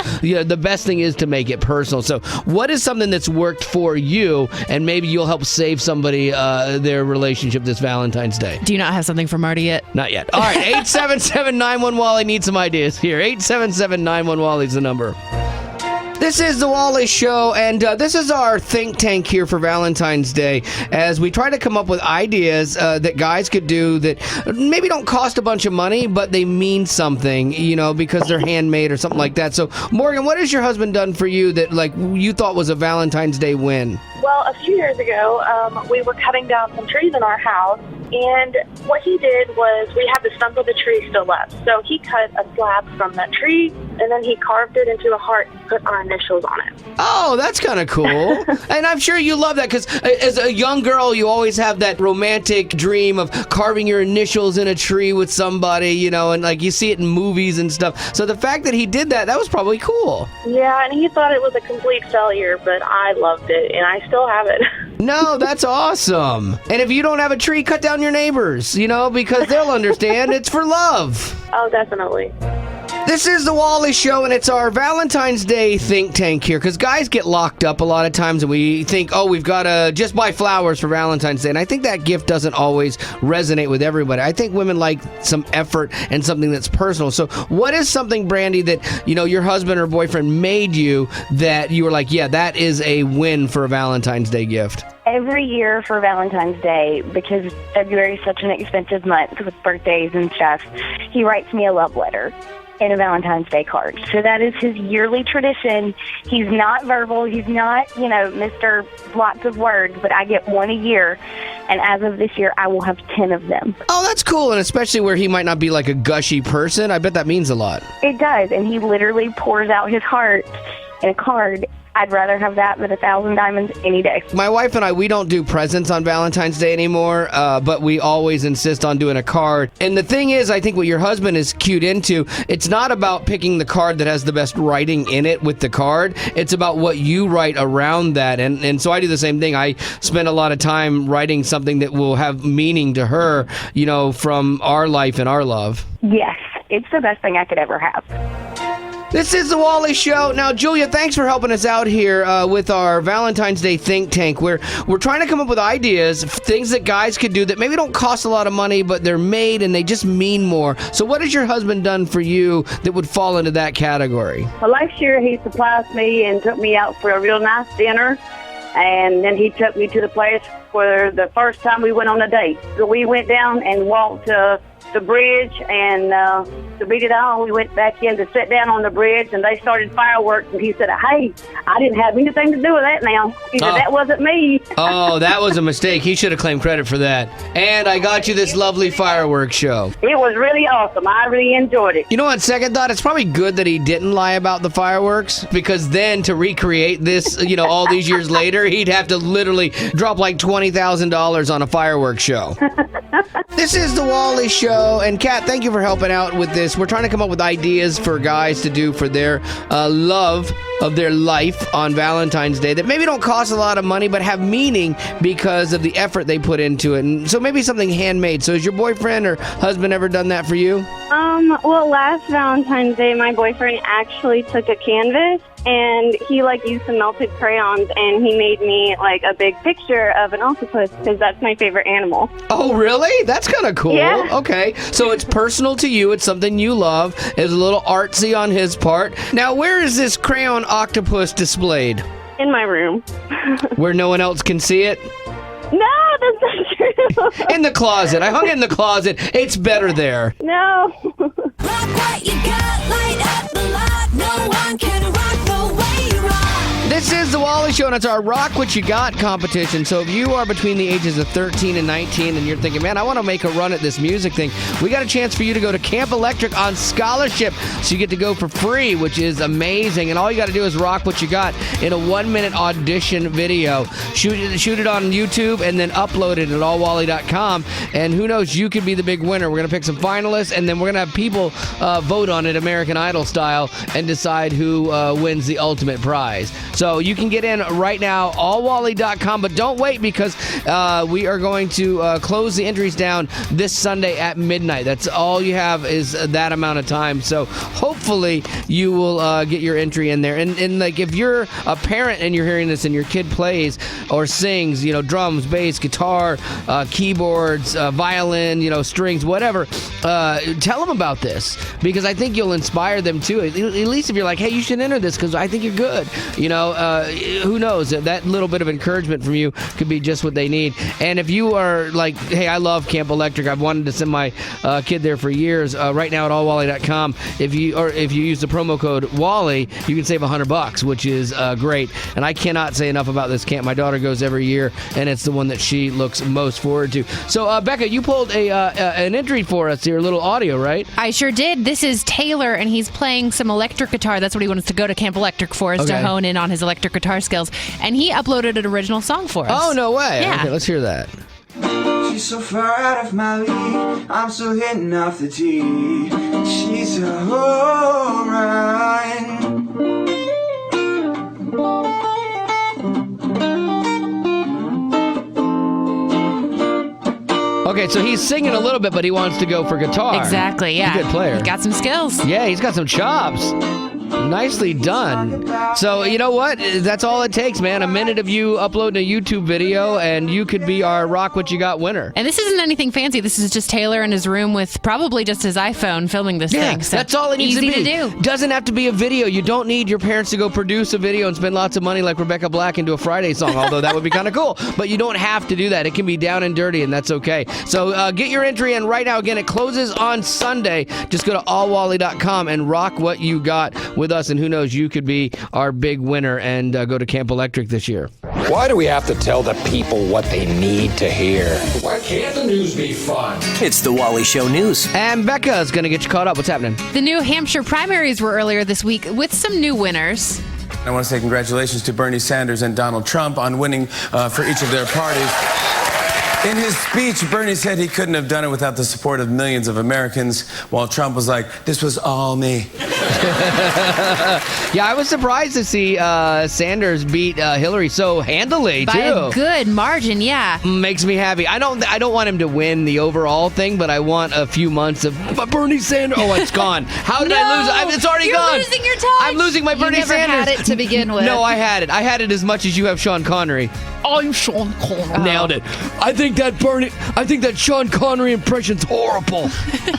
the best thing is to make it personal. So what is something that's worked for you, and maybe you'll help save somebody their relationship this Valentine's Day? Do you not have something for Marty yet? Not yet. All right. 877-91-WALLY. Need some ideas here. 877-91-WALLY is the number. This is the Wally Show, and this is our think tank here for Valentine's Day, as we try to come up with ideas that guys could do that maybe don't cost a bunch of money, but they mean something, you know, because they're handmade or something like that. So, Morgan, what has your husband done for you that, like, you thought was a Valentine's Day win? Well, a few years ago, we were cutting down some trees in our house, and what he did was we had the stump of the tree still left. So he cut a slab from that tree, and then he carved it into a heart and put our initials on it. Oh, that's kind of cool. And I'm sure you love that, because as a young girl, you always have that romantic dream of carving your initials in a tree with somebody, you know, and like you see it in movies and stuff. So the fact that he did that was probably cool. Yeah, and he thought it was a complete failure, but I loved it, and I still have it. No, that's awesome. And if you don't have a tree, cut down your neighbors, you know, because they'll understand. It's for love. Oh, definitely. This is the Wally Show, and it's our Valentine's Day think tank here, because guys get locked up a lot of times, and we think, oh, we've got to just buy flowers for Valentine's Day, and I think that gift doesn't always resonate with everybody. I think women like some effort and something that's personal. So what is something, Brandy, that, you know, your husband or boyfriend made you that you were like, yeah, that is a win for a Valentine's Day gift? Every year for Valentine's Day, because February is such an expensive month with birthdays and stuff, he writes me a love letter and a Valentine's Day card. So that is his yearly tradition. He's not verbal. He's not, you know, Mr. Lots of words, but I get one a year. And as of this year, I will have 10 of them. Oh, that's cool. And especially where he might not be like a gushy person. I bet that means a lot. It does. And he literally pours out his heart in a card. I'd rather have that than 1,000 diamonds any day. My wife and I, we don't do presents on Valentine's Day anymore, but we always insist on doing a card. And the thing is, I think what your husband is cued into, it's not about picking the card that has the best writing in it with the card. It's about what you write around that. And so I do the same thing. I spend a lot of time writing something that will have meaning to her, you know, from our life and our love. Yes, it's the best thing I could ever have. This is the Wally Show. Now, Julia, thanks for helping us out here with our Valentine's Day think tank, where we're trying to come up with ideas, things that guys could do that maybe don't cost a lot of money, but they're made and they just mean more. So what has your husband done for you that would fall into that category? Well, last year he surprised me and took me out for a real nice dinner, and then he took me to the place where the first time we went on a date. So we went down and walked the bridge, and to beat it all, we went back in to sit down on the bridge, and they started fireworks, and he said, hey, I didn't have anything to do with that now. He said, that wasn't me. Oh, that was a mistake. He should have claimed credit for that. And I got you this lovely fireworks show. It was really awesome. I really enjoyed it. You know, on second thought, it's probably good that he didn't lie about the fireworks, because then to recreate this, you know, all these years later, he'd have to literally drop like $20,000 on a fireworks show. This is the Wally Show, and Kat, thank you for helping out with this. We're trying to come up with ideas for guys to do for their love of their life on Valentine's Day that maybe don't cost a lot of money but have meaning because of the effort they put into it. And so maybe something handmade. So has your boyfriend or husband ever done that for you? Well, last Valentine's Day, my boyfriend actually took a canvas and he used some melted crayons and he made me a big picture of an octopus because that's my favorite animal. Oh, really? That's kind of cool. Yeah. Okay. So it's personal to you. It's something you love. It's a little artsy on his part. Now, where is this crayon octopus displayed? In my room. Where no one else can see it? No, that's not true. In the closet. I hung it in the closet. It's better there. No. Rock what you got, light up the lot. No one can rock the way you rock. This is the Wally Show, and it's our Rock What You Got competition. So if you are between the ages of 13 and 19 and you're thinking, man, I want to make a run at this music thing, we got a chance for you to go to Camp Electric on scholarship. So you get to go for free, which is amazing. And all you got to do is rock what you got in a 1-minute audition video. Shoot it on YouTube and then upload it at allwally.com. And who knows, you could be the big winner. We're going to pick some finalists, and then we're going to have people vote on it American Idol style and decide who wins the ultimate prize. So you can get in right now, allwally.com, but don't wait because we are going to close the entries down this Sunday at midnight. That's all you have is that amount of time. So hopefully you will get your entry in there. And if you're a parent and you're hearing this and your kid plays or sings, drums, bass, guitar, keyboards, violin, strings, whatever, tell them about this because I think you'll inspire them too. At least if you're like, hey, you should enter this because I think you're good. Who knows? That little bit of encouragement from you could be just what they need. And if you are like, hey, I love Camp Electric. I've wanted to send my kid there for years. Right now at allwally.com, if you use the promo code Wally, you can save $100, which is great. And I cannot say enough about this camp. My daughter goes every year, and it's the one that she looks most forward to. So, Becca, you pulled an entry for us here, a little audio, right? I sure did. This is Taylor, and he's playing some electric guitar. That's what he wanted to go to Camp Electric for, is to hone in on his electric guitar skills. And he uploaded an original song for us. Oh, no way. Yeah. Okay, let's hear that. She's so far out of my league, I'm still hitting off the tee. She's a home run. Okay, so he's singing a little bit, but he wants to go for guitar. Exactly, yeah. He's a good player. He got some skills. Yeah, he's got some chops. Nicely done. So, you know what? That's all it takes, man. A minute of you uploading a YouTube video, and you could be our Rock What You Got winner. And this isn't anything fancy. This is just Taylor in his room with probably just his iPhone filming this thing. So that's all it needs to be. Easy to do. Doesn't have to be a video. You don't need your parents to go produce a video and spend lots of money like Rebecca Black and do a Friday song, although that would be kind of cool. But you don't have to do that. It can be down and dirty, and that's okay. So get your entry in right now. Again, it closes on Sunday. Just go to allwally.com and rock what you got with us, and who knows, you could be our big winner and go to Camp Electric this year. Why do we have to tell the people what they need to hear? Why can't the news be fun? It's the Wally Show News. And Becca's going to get you caught up. What's happening? The New Hampshire primaries were earlier this week with some new winners. I want to say congratulations to Bernie Sanders and Donald Trump on winning for each of their parties. In his speech, Bernie said he couldn't have done it without the support of millions of Americans, while Trump was like, this was all me. Yeah, I was surprised to see Sanders beat Hillary so handily, By too. a good margin, yeah. Makes me happy. I don't want him to win the overall thing, but I want a few months of Bernie Sanders. Oh, it's gone. How did I lose it? It's already gone. You're losing your touch. I'm losing my Bernie You never Sanders. had it to begin with. No, I had it. I had it as much as you have Sean Connery. I'm Sean Connery. Nailed it. I think that Sean Connery impression's horrible.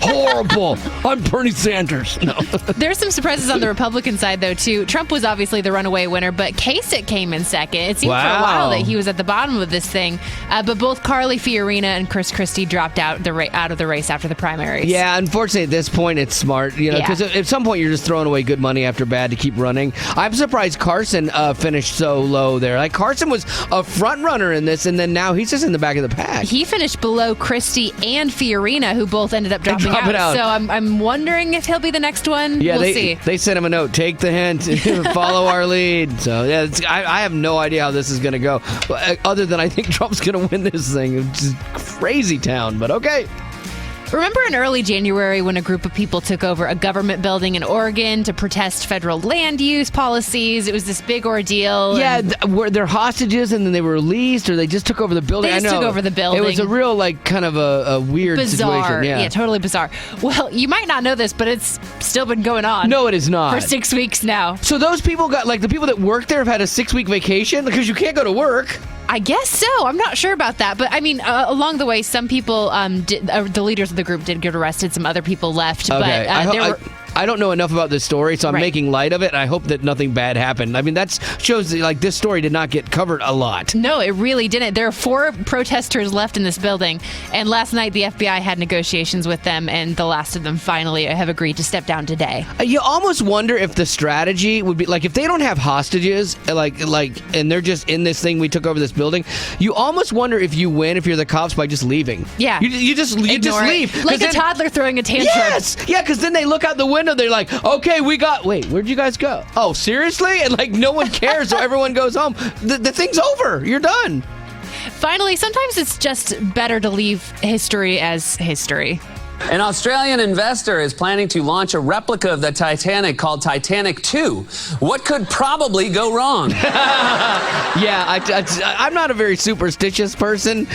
Horrible. I'm Bernie Sanders. No. There's some surprises on the Republican side, though, too. Trump was obviously the runaway winner, but Kasich came in second. It seemed for a while that he was at the bottom of this thing. But both Carly Fiorina and Chris Christie dropped out of the race after the primaries. Yeah, unfortunately, at this point, it's smart, because at some point, you're just throwing away good money after bad to keep running. I'm surprised Carson finished so low there. Like, Carson was a front runner in this, and then now he's just in the back of the pack. He finished below Christie and Fiorina, who both ended up dropping out. So I'm wondering if he'll be the next one. Yeah, we'll see. They sent him a note. Take the hint. Follow our lead. So, yeah, I have no idea how this is going to go. Other than I think Trump's going to win this thing. It's just crazy town, but okay. Remember in early January when a group of people took over a government building in Oregon to protest federal land use policies? It was this big ordeal. Yeah, were there hostages and then they were released, or they just took over the building? They just took over the building. It was a real, kind of a weird bizarre situation. Yeah, totally bizarre. Well, you might not know this, but it's still been going on. No, it is not. For 6 weeks now. So those people got, the people that work there have had a 6-week vacation because you can't go to work. I guess so. I'm not sure about that. But I mean, along the way, some people, the leaders of the group did get arrested. Some other people left. Okay. But I don't know enough about this story, so I'm making light of it. And I hope that nothing bad happened. I mean, that shows that, this story did not get covered a lot. No, it really didn't. There are 4 protesters left in this building. And last night, the FBI had negotiations with them, and the last of them finally have agreed to step down today. You almost wonder if the strategy would be, if they don't have hostages, and they're just in this thing, we took over this building, you almost wonder if you win if you're the cops by just leaving. Yeah. You just leave. Like a toddler throwing a tantrum. Yes. Yeah, because then they look out the window, they're like, okay, wait, where'd you guys go? Oh, seriously? And no one cares, so everyone goes home. The thing's over. You're done. Finally, sometimes it's just better to leave history as history. An Australian investor is planning to launch a replica of the Titanic called Titanic 2. What could probably go wrong? Yeah, I'm not a very superstitious person,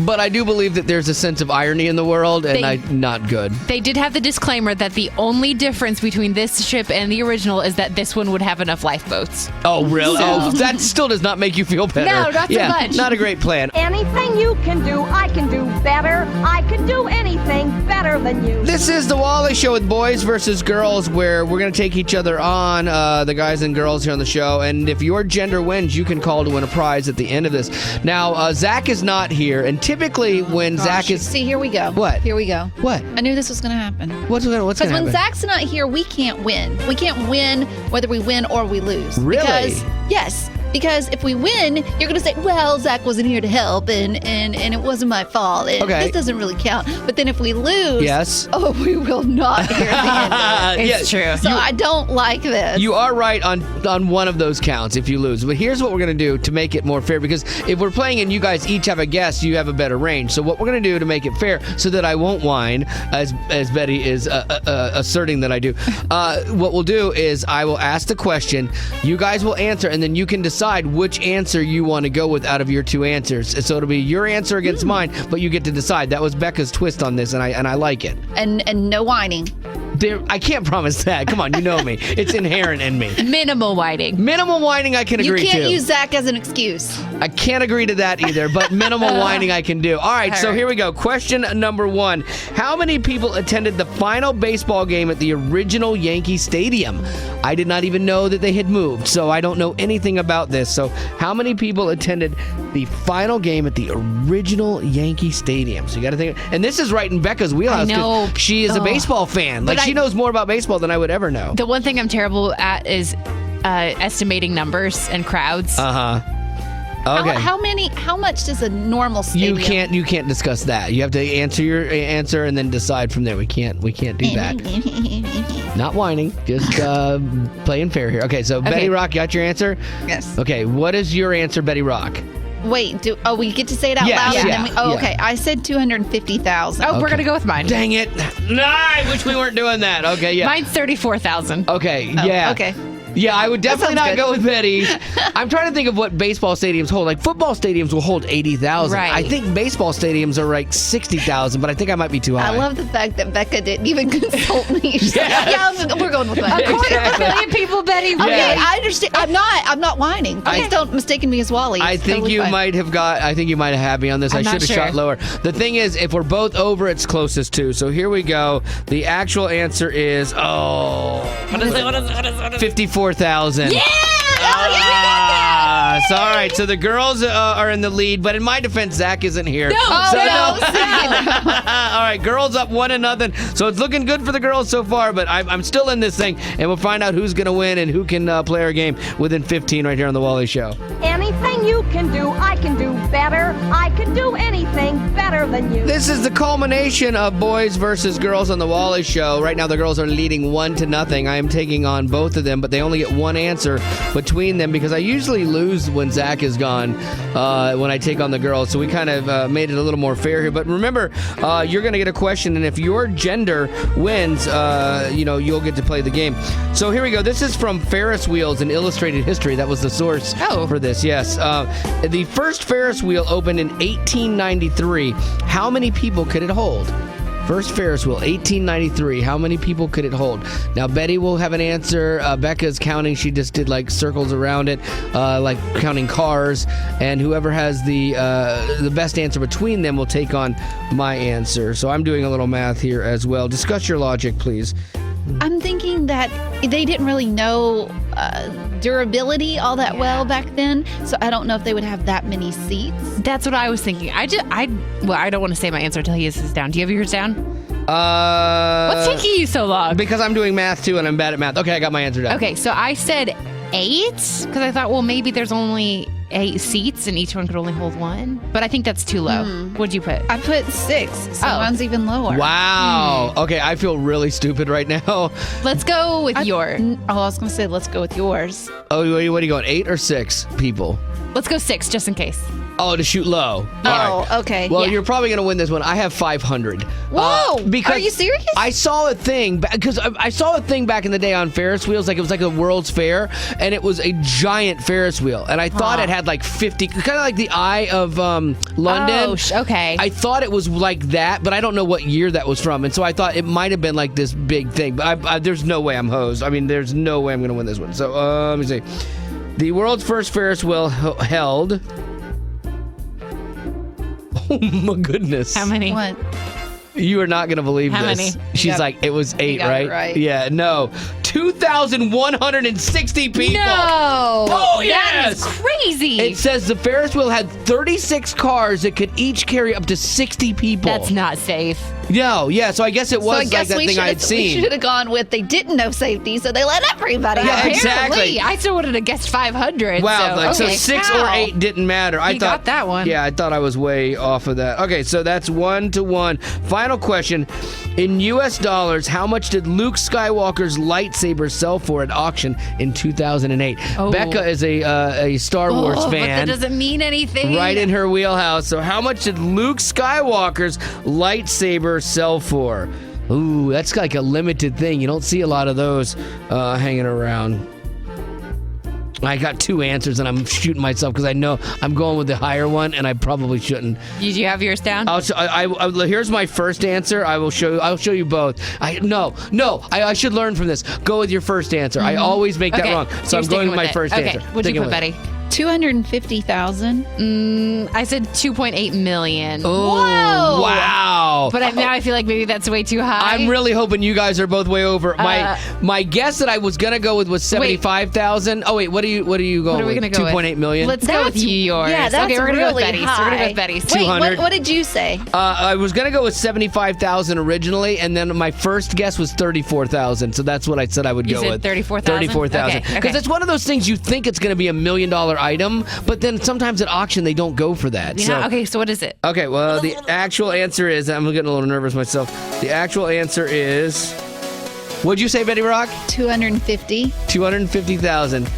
but I do believe that there's a sense of irony in the world, and not good. They did have the disclaimer that the only difference between this ship and the original is that this one would have enough lifeboats. Oh, really? Oh, that still does not make you feel better. No, not so much. Not a great plan. Anything you can do, I can do better. I can do anything better than you. This is the Wally Show with boys versus girls, where we're going to take each other on, the guys and girls here on the show, and if your gender wins, you can call to win a prize at the end of this. Now, Zach is not here, and typically when Zach is... See, here we go. What? Here we go. What? I knew this was going to happen. What's going to happen? Because when Zach's not here, we can't win. We can't win whether we win or we lose. Really? Yes. Because if we win, you're going to say, well, Zach wasn't here to help, and it wasn't my fault. This doesn't really count. But then if we lose, we will not hear the end of it. It's true. So I don't like this. You are right on one of those counts if you lose. But here's what we're going to do to make it more fair, because if we're playing and you guys each have a guess, you have a better range. So what we're going to do to make it fair so that I won't whine, as Betty is asserting that I do, what we'll do is I will ask the question, you guys will answer, and then you can decide which answer you want to go with out of your 2 answers. So it'll be your answer against mine, but you get to decide. That was Becca's twist on this, and I like it. And no whining. I can't promise that. Come on, you know me. It's inherent in me. Minimal whining. Minimal whining I can agree to. You can't use Zach as an excuse. I can't agree to that either, but minimal whining I can do. All right, so here we go. Question number 1. How many people attended the final baseball game at the original Yankee Stadium? I did not even know that they had moved, so I don't know anything about this. So how many people attended the final game at the original Yankee Stadium? So you got to think. And this is right in Becca's wheelhouse because she is a baseball fan. She knows more about baseball than I would ever know. The one thing I'm terrible at is estimating numbers and crowds. Okay. How much does a normal stadium? You can't discuss that. You have to answer your answer and then decide from there. We can't do that. Not whining, just playing fair here. Okay, so Betty Rock, got your answer? Yes. Okay, what is your answer, Betty Rock? Wait, we get to say it out loud? Yeah, and then okay. I said 250,000. Oh, we're going to go with mine. Dang it. No, I wish we weren't doing that. Okay, yeah. Mine's 34,000. Okay, yeah. Okay. Yeah, I would definitely not go with Betty. I'm trying to think of what baseball stadiums hold. Like football stadiums will hold 80,000. Right. I think baseball stadiums are like 60,000, but I think I might be too high. I love the fact that Becca didn't even consult me. We're going with that. A quarter of a million people, Betty. Okay, I understand. I'm not whining. Please don't mistake me as Wally. I think you might have had me on this. I should have shot lower. The thing is, if we're both over, it's closest to. So here we go. The actual answer is what is it? 54,000. Yeah! So, all right, so the girls are in the lead, but in my defense, Zach isn't here. No. All right, girls up 1-0. So it's looking good for the girls so far, but I'm still in this thing, and we'll find out who's going to win and who can play our game within 15 right here on The Wally Show. Anything you can do, I can do better. I can do anything better than you. This is the culmination of boys versus girls on The Wally Show. Right now, the girls are leading 1-0. I am taking on both of them, but they only get one answer between them because I usually lose when Zach is gone, when I take on the girls. So we kind of made it a little more fair here. But remember, you're going to get a question, and if your gender wins, you'll get to play the game. So here we go. This is from Ferris Wheels in Illustrated History. That was the source for this. Yes. The first Ferris wheel opened in 1893. How many people could it hold? First Ferris wheel, 1893. How many people could it hold? Now, Betty will have an answer. Becca's counting. She just did like circles around it, like counting cars. And whoever has the best answer between them will take on my answer. So I'm doing a little math here as well. Discuss your logic, please. I'm thinking that they didn't really know durability all that well back then, so I don't know if they would have that many seats. That's what I was thinking. I don't want to say my answer until he has his down. Do you have yours down? What's taking you so long? Because I'm doing math too, and I'm bad at math. Okay, I got my answer down. Okay, so I said 8 because I thought, well, maybe there's only 8 seats and each one could only hold 1. But I think that's too low. What'd you put? I put 6, so mine's even lower. Wow. Okay, I feel really stupid right now. Let's go with yours. I was going to say, let's go with yours. Oh, what are you going, 8 or 6 people? Let's go 6, just in case. Oh, to shoot low. Oh, okay. Well, you're probably going to win this one. I have 500. Whoa! Because are you serious? I saw a thing, because I saw a thing back in the day on Ferris wheels, like it was like a World's Fair, and it was a giant Ferris wheel. And I thought it had like 50, kind of like the Eye of London. Oh, okay. I thought it was like that, but I don't know what year that was from. And so I thought it might have been like this big thing. But there's no way I'm hosed. I mean, there's no way I'm going to win this one. So let me see. The world's first Ferris wheel held... Oh my goodness. How many? What? You are not going to believe How this. many? She's like, it was 8, got right? it right. Yeah, no. 2,160 people. No. Oh, yes. That is crazy. It says the Ferris wheel had 36 cars that could each carry up to 60 people. That's not safe. No, yeah, so I guess it was like that thing I'd seen. We should have gone with they didn't know safety, so they let everybody. Yeah, out. exactly. I still would have guessed 500. Wow, so 6 or 8 didn't matter. I You thought got that one. Yeah, I thought I was way off of that. Okay, so that's 1-1. Final question. In US dollars, how much did Luke Skywalker's lightsaber sell for at auction in 2008? Oh. Becca is a Star Wars fan. But that doesn't mean anything. Right in her wheelhouse. So how much did Luke Skywalker's lightsaber sell for? Ooh, that's like a limited thing. You don't see a lot of those hanging around. I got 2 answers, and I'm shooting myself because I know I'm going with the higher one, and I probably shouldn't. Did you have yours down? Here's my first answer. I'll show you both. I should learn from this. Go with your first answer. I always make that wrong, so I'm going with my first answer. What'd you put, Betty? 250,000. I said 2.8 million. Oh, whoa! Wow! But now I feel like maybe that's way too high. I'm really hoping you guys are both way over. My guess that I was gonna go with was 75,000. Oh wait, what are you going What are we with? gonna go with? 2.8 million. Let's go with yours. Yeah, that's okay, we're gonna really go with Betty's. high. We're gonna go with Betty's. Wait, 200. what did you say? I was gonna go with 75,000 originally, and then my first guess was 34,000. So that's what I said I would go with. 34,000. 34,000. Because it's one of those things you think it's gonna be $1 million item, but then sometimes at auction they don't go for that. Yeah. Okay. So what is it? Okay. Well, the actual answer is I'm getting a little nervous myself. The actual answer is. What'd you say, Betty Rock? 250. 250,000.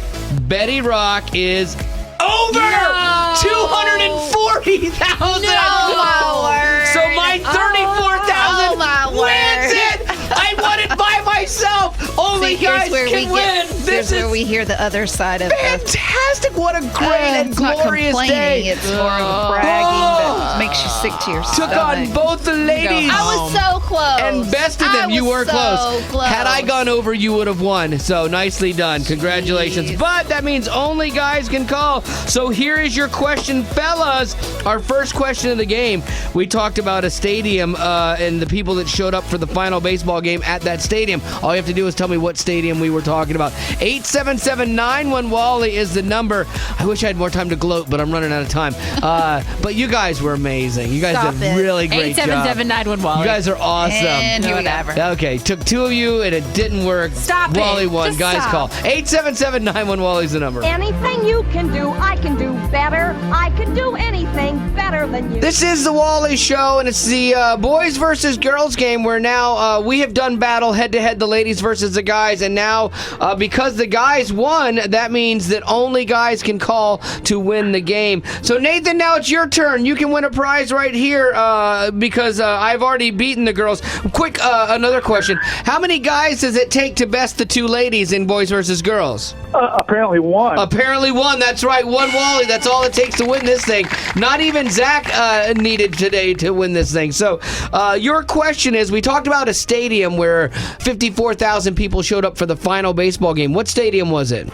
Betty Rock is over. No. 240,000. No, my word. So my 34,000 wins it. I won it by myself. Only guys can win. This is where we hear the other side of fantastic. What a great and it's not glorious day. It's more of bragging that makes you sick to your Took stomach. on both the ladies. I was so close. And best of them, you were close. Had I gone over, you would have won. So nicely done. Congratulations. Jeez. But that means only guys can call. So here is your question, fellas. Our first question of the game. We talked about a stadium and the people that showed up for the final baseball game at that stadium. All you have to do is tell me what stadium we were talking about. 877-91-WALLY is the number. I wish I had more time to gloat, but I'm running out of time. But you guys were amazing. You guys did a really great job. 877-91-WALLY. You guys are awesome. And whatever. Okay, took 2 of you and it didn't work. Stop Wally it. won. Just Guys stop. call. 877-91-WALLY is the number. Anything you can do, I can do better. I can do anything better than you. This is the Wally Show, and it's the boys versus girls game where now we have done battle head-to-head, the ladies versus the guys, and now because the guys won, that means that only guys can call to win the game. So, Nathan, now it's your turn. You can win a prize right here because I've already beaten the girls. Quick, another question. How many guys does it take to best the two ladies in Boys versus Girls? Apparently one. Apparently one. That's right. One Wally. That's all it takes to win this thing. Not even Zach needed today to win this thing. So your question is, we talked about a stadium where 54,000 people showed up for the final baseball game. What stadium was it?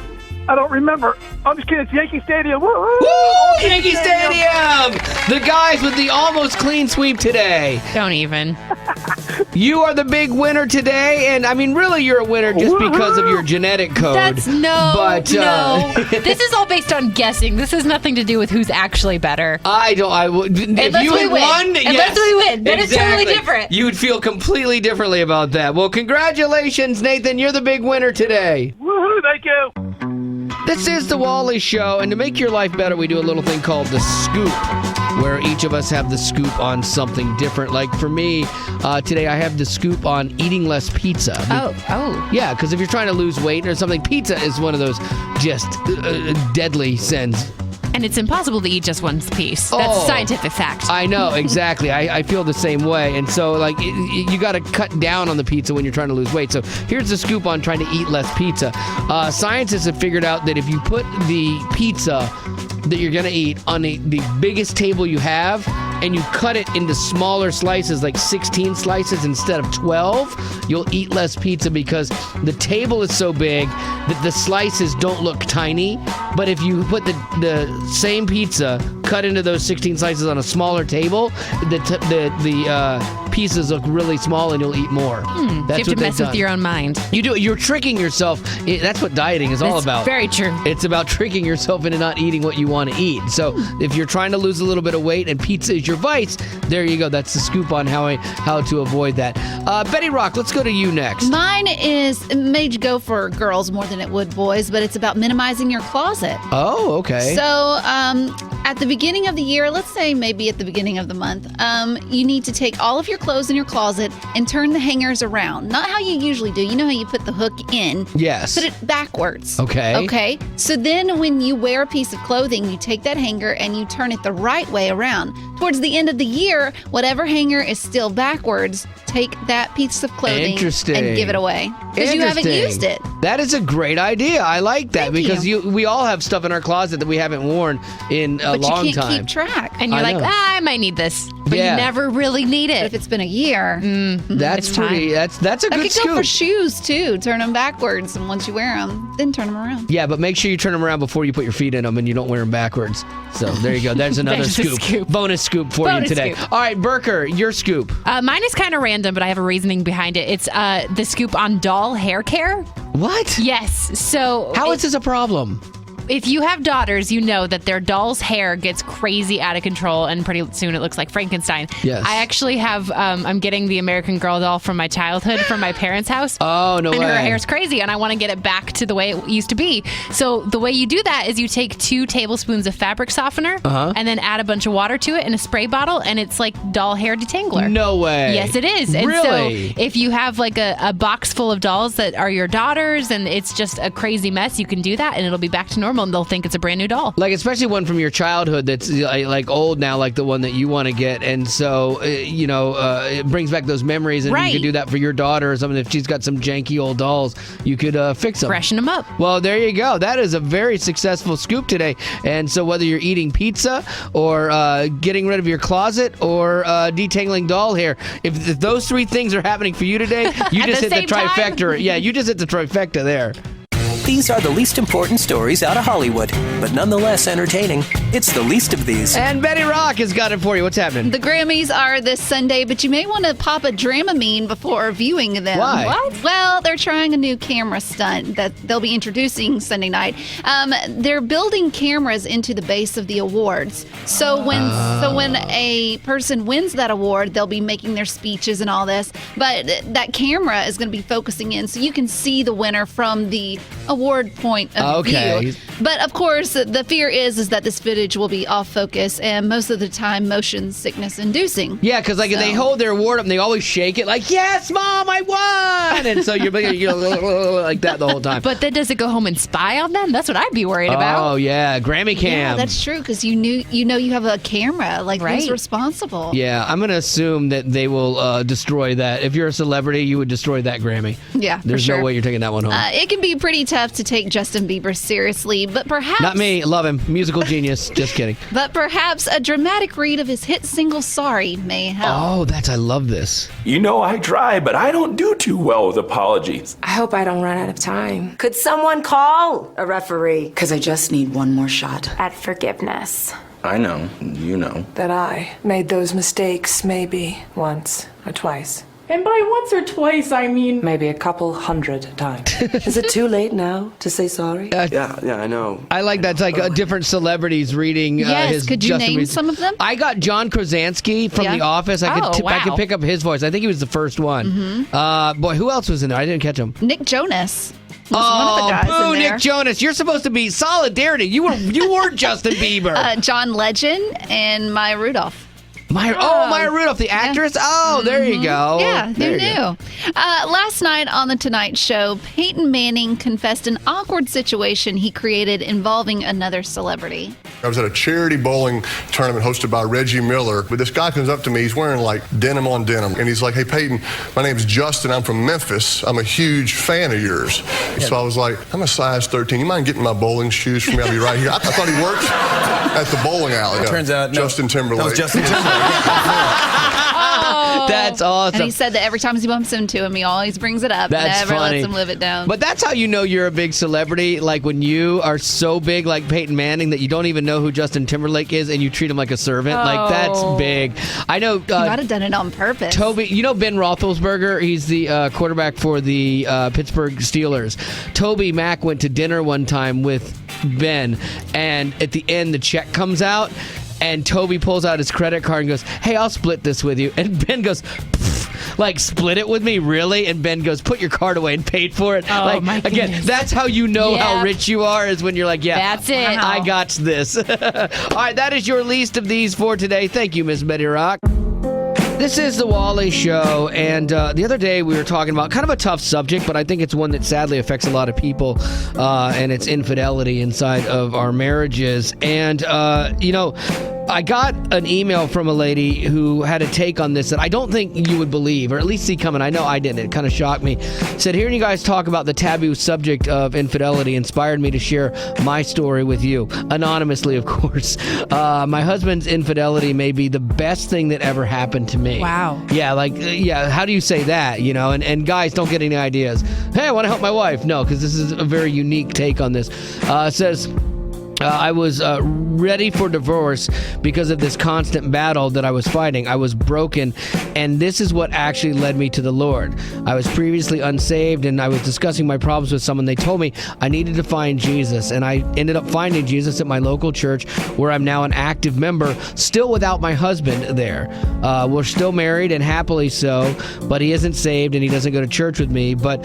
I don't remember. I'm just kidding. It's Yankee Stadium. Woo! Yankee Stadium! The guys with the almost clean sweep today. Don't even. You are the big winner today, and I mean, really, you're a winner just because of your genetic code. No. This is all based on guessing. This has nothing to do with who's actually better. If you had won, Unless we win, then it's totally different. You would feel completely differently about that. Well, congratulations, Nathan. You're the big winner today. Woohoo! Thank you. This is the Wally Show, and to make your life better, we do a little thing called the scoop, where each of us have the scoop on something different. Like for me, today I have the scoop on eating less pizza. Oh. Yeah, because if you're trying to lose weight or something, pizza is one of those just deadly sins. And it's impossible to eat just one piece. That's a scientific fact. I know, exactly. I feel the same way. And so, like, you got to cut down on the pizza when you're trying to lose weight. So here's the scoop on trying to eat less pizza. Scientists have figured out that if you put the pizza that you're going to eat on the biggest table you have, and you cut it into smaller slices, like 16 slices instead of 12, you'll eat less pizza because the table is so big that the slices don't look tiny. But if you put the same pizza cut into those 16 slices on a smaller table, the pieces look really small and you'll eat more. You have to mess with your own mind. You do. You're tricking yourself. That's what dieting is all about. Very true. It's about tricking yourself into not eating what you want to eat. So if you're trying to lose a little bit of weight and pizza is your vice, there you go. That's the scoop on how to avoid that. Betty Rock, let's go to you next. Mine is made go for girls more than it would boys, but it's about minimizing your closet. Oh, okay. So at the beginning of the year, let's say maybe at the beginning of the month, you need to take all of your clothes in your closet and turn the hangers around. Not how you usually do. You know how you put the hook in? Yes. Put it backwards. Okay. Okay. So then when you wear a piece of clothing, you take that hanger and you turn it the right way around. Towards the end of the year, whatever hanger is still backwards, take that piece of clothing and give it away. Because you haven't used it. That is a great idea. I like that because we all have stuff in our closet that we haven't worn in a long time. But you can't keep track. And you're like, I might need this. But you never really need it. But if it's been a year, that's pretty. That's a good scoop. That could go for shoes too. Turn them backwards, and once you wear them, then turn them around. Yeah, but make sure you turn them around before you put your feet in them, and you don't wear them backwards. So there you go. There's another scoop. Bonus scoop for you today. Scoop. All right, Burker, your scoop. Mine is kind of random, but I have a reasoning behind it. It's the scoop on doll hair care. What? Yes. So how is this a problem? If you have daughters, you know that their doll's hair gets crazy out of control, and pretty soon it looks like Frankenstein. Yes. I actually have, I'm getting the American Girl doll from my childhood from my parents' house. Oh, no way. And her hair's crazy, and I want to get it back to the way it used to be. So the way you do that is you take 2 tablespoons of fabric softener and then add a bunch of water to it in a spray bottle, and it's like doll hair detangler. No way. Yes, it is. And really? so if you have like a box full of dolls that are your daughters and it's just a crazy mess, you can do that, and it'll be back to normal, and they'll think it's a brand new doll. Like, especially one from your childhood that's like old now, like the one that you want to get. And so, it brings back those memories. And you could do that for your daughter or something. If she's got some janky old dolls, you could fix them. Freshen them up. Well, there you go. That is a very successful scoop today. And so whether you're eating pizza or getting rid of your closet or detangling doll hair, if those 3 things are happening for you today, you just hit the trifecta. Yeah, you just hit the trifecta there. These are the least important stories out of Hollywood, but nonetheless entertaining. It's the least of these. And Betty Rock has got it for you. What's happening? The Grammys are this Sunday, but you may want to pop a Dramamine before viewing them. Why? What? Well, they're trying a new camera stunt that they'll be introducing Sunday night. They're building cameras into the base of the awards. So when a person wins that award, they'll be making their speeches and all this. But that camera is going to be focusing in so you can see the winner from the award point of view. But of course, the fear is that this footage will be off focus and most of the time motion sickness inducing. Yeah, because like if they hold their award up and they always shake it like, yes, Mom, I won. And so you're like that the whole time. But then does it go home and spy on them? That's what I'd be worried about. Oh, yeah. Grammy cam. Yeah, that's true because you have a camera. Like, who's responsible? Yeah, I'm going to assume that they will destroy that. If you're a celebrity, you would destroy that Grammy. Yeah, There's for sure. no way you're taking that one home. It can be pretty tough to take Justin Bieber seriously, but perhaps... Not me. Love him. Musical genius. Just kidding. But perhaps a dramatic read of his hit single, Sorry, may help. Oh, I love this. You know I try, but I don't do too well with apologies. I hope I don't run out of time. Could someone call a referee? Because I just need one more shot at forgiveness. I know. You know. That I made those mistakes maybe once or twice. And by once or twice, I mean... Maybe a couple hundred times. Is it too late now to say sorry? Yeah, I know. I like that's like different celebrities reading his could you Justin name Bieber. some of them? I got John Krasinski from The Office. I could pick up his voice. I think he was the first one. Boy, who else was in there? I didn't catch him. Nick Jonas. One of the guys boo, in there. Nick Jonas. You're supposed to be solidarity. You were Justin Bieber. John Legend and Maya Rudolph. Maya Rudolph, the actress? Yeah. Oh, there you go. Yeah, who knew? Last night on The Tonight Show, Peyton Manning confessed an awkward situation he created involving another celebrity. I was at a charity bowling tournament hosted by Reggie Miller, but this guy comes up to me, he's wearing like denim on denim, and he's like, hey Peyton, my name's Justin, I'm from Memphis, I'm a huge fan of yours. So I was like, I'm a size 13, you mind getting my bowling shoes for me? I'll be right here. I thought he worked at the bowling alley. Turns out, Justin Timberlake. That was Justin Timberlake. That's awesome. And he said that every time he bumps into him, he always brings it up. That's Never funny. lets him live it down. But that's how you know you're a big celebrity. Like when you are so big like Peyton Manning that you don't even know who Justin Timberlake is and you treat him like a servant. Like that's big. I know. He might have done it on purpose. Toby, you know Ben Roethlisberger? He's the quarterback for the Pittsburgh Steelers. Toby Mack went to dinner one time with Ben, and at the end the check comes out. And Toby pulls out his credit card and goes, hey, I'll split this with you. And Ben goes, like, split it with me? Really? And Ben goes, put your card away and paid for it. Oh, like, my again, goodness. that's how you know how rich you are, is when you're like, yeah, that's it. I got this. All right, that is your least of these for today. Thank you, Miss Betty Rock. This is the Wally Show, and the other day we were talking about kind of a tough subject, but I think it's one that sadly affects a lot of people, and it's infidelity inside of our marriages. And, I got an email from a lady who had a take on this that I don't think you would believe, or at least see coming. I know I didn't. It kind of shocked me. Said, hearing you guys talk about the taboo subject of infidelity inspired me to share my story with you. Anonymously, of course. My husband's infidelity may be the best thing that ever happened to me. Wow. Yeah, how do you say that? And guys, don't get any ideas. Hey, I want to help my wife. No, because this is a very unique take on this. It says... I was ready for divorce because of this constant battle that I was fighting. I was broken, and this is what actually led me to the Lord. I was previously unsaved, and I was discussing my problems with someone. They told me I needed to find Jesus, and I ended up finding Jesus at my local church, where I'm now an active member, still without my husband there. We're still married, and happily so, but he isn't saved, and he doesn't go to church with me, but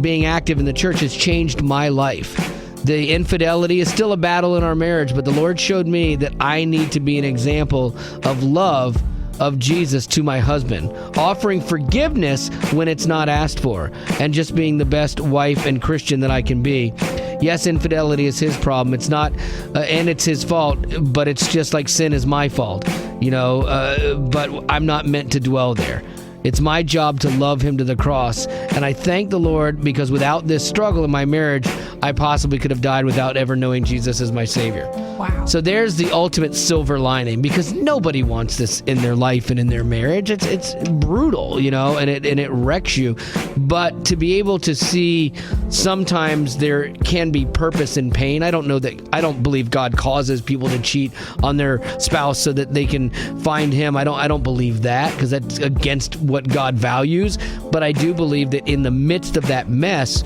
being active in the church has changed my life. The infidelity is still a battle in our marriage, but the Lord showed me that I need to be an example of love of Jesus to my husband, offering forgiveness when it's not asked for, and just being the best wife and Christian that I can be. Yes, infidelity is his problem. It's not, and it's his fault, but it's just like sin is my fault, but I'm not meant to dwell there. It's my job to love him to the cross, and I thank the Lord because without this struggle in my marriage, I possibly could have died without ever knowing Jesus as my Savior. Wow. So there's the ultimate silver lining, because nobody wants this in their life and in their marriage. It's brutal, and it wrecks you. But to be able to see sometimes there can be purpose in pain. I don't believe God causes people to cheat on their spouse so that they can find him. I don't believe that, because that's against what God values. But I do believe that in the midst of that mess,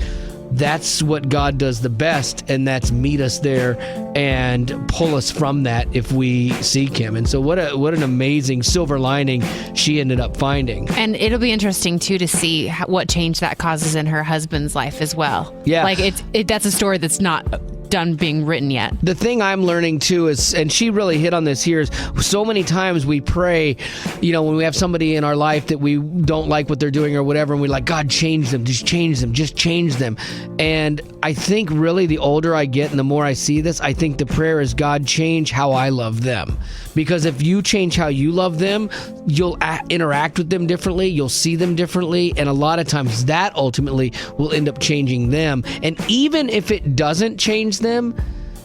that's what God does the best, and that's meet us there and pull us from that if we seek him. And so what an amazing silver lining she ended up finding. And it'll be interesting too to see what change that causes in her husband's life as well. Yeah. Like that's a story that's not done being written yet. The thing I'm learning too is, and she really hit on this here, is so many times we pray, when we have somebody in our life that we don't like what they're doing or whatever, and we're like, God, change them, just change them. And I think really the older I get and the more I see this, I think the prayer is, God, change how I love them. Because if you change how you love them, you'll interact with them differently, you'll see them differently, and a lot of times that ultimately will end up changing them. And even if it doesn't change them,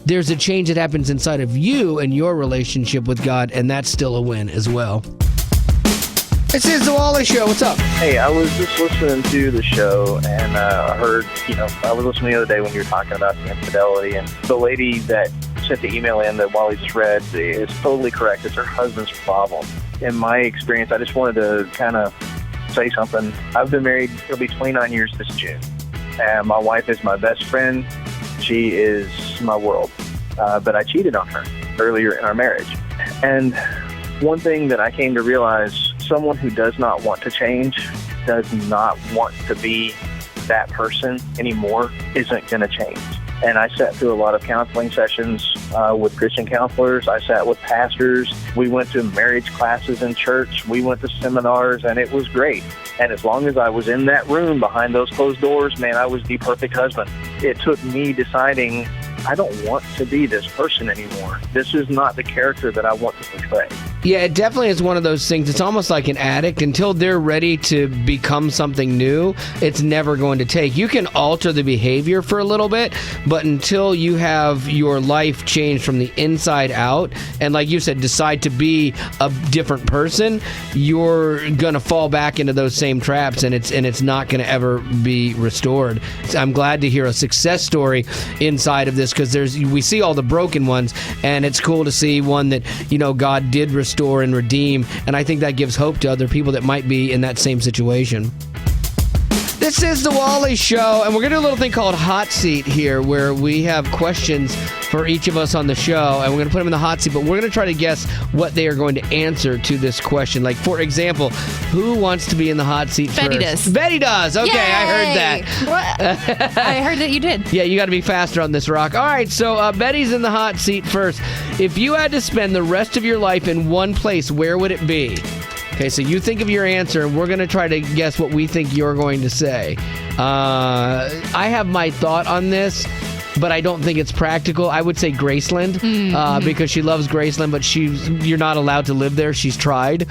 there's a change that happens inside of you and your relationship with God, and that's still a win as well. This is the Wally Show. What's up? Hey, I was just listening to the show, and I heard, I was listening the other day when you were talking about the infidelity, and the lady that sent the email in that Wally just read is totally correct. It's her husband's problem. In my experience, I just wanted to kind of say something. I've been married, it'll be 29 years this June, and my wife is my best friend. She is my world. But I cheated on her earlier in our marriage. And one thing that I came to realize, someone who does not want to change, does not want to be that person anymore, isn't going to change. And I sat through a lot of counseling sessions with Christian counselors. I sat with pastors. We went to marriage classes in church. We went to seminars, and it was great. And as long as I was in that room behind those closed doors, man, I was the perfect husband. It took me deciding, I don't want to be this person anymore. This is not the character that I want to portray. Yeah, it definitely is one of those things. It's almost like an addict. Until they're ready to become something new, it's never going to take. You can alter the behavior for a little bit, but until you have your life changed from the inside out, and like you said, decide to be a different person, you're going to fall back into those same traps, and it's not going to ever be restored. So I'm glad to hear a success story inside of this, because we see all the broken ones, and it's cool to see one that, God did restore and redeem, and I think that gives hope to other people that might be in that same situation. This is the Wally Show, and we're going to do a little thing called Hot Seat here, where we have questions for each of us on the show, and we're going to put them in the hot seat, but we're going to try to guess what they are going to answer to this question. Like, for example, who wants to be in the hot seat Betty first? does. Betty does. Okay, Yay! I heard that. What? I heard that you did. Yeah, you got to be faster on this, Rock. All right, so Betty's in the hot seat first. If you had to spend the rest of your life in one place, where would it be? Okay, so you think of your answer, and we're going to try to guess what we think you're going to say. I have my thought on this, but I don't think it's practical. I would say Graceland, because she loves Graceland, but you're not allowed to live there. She's tried.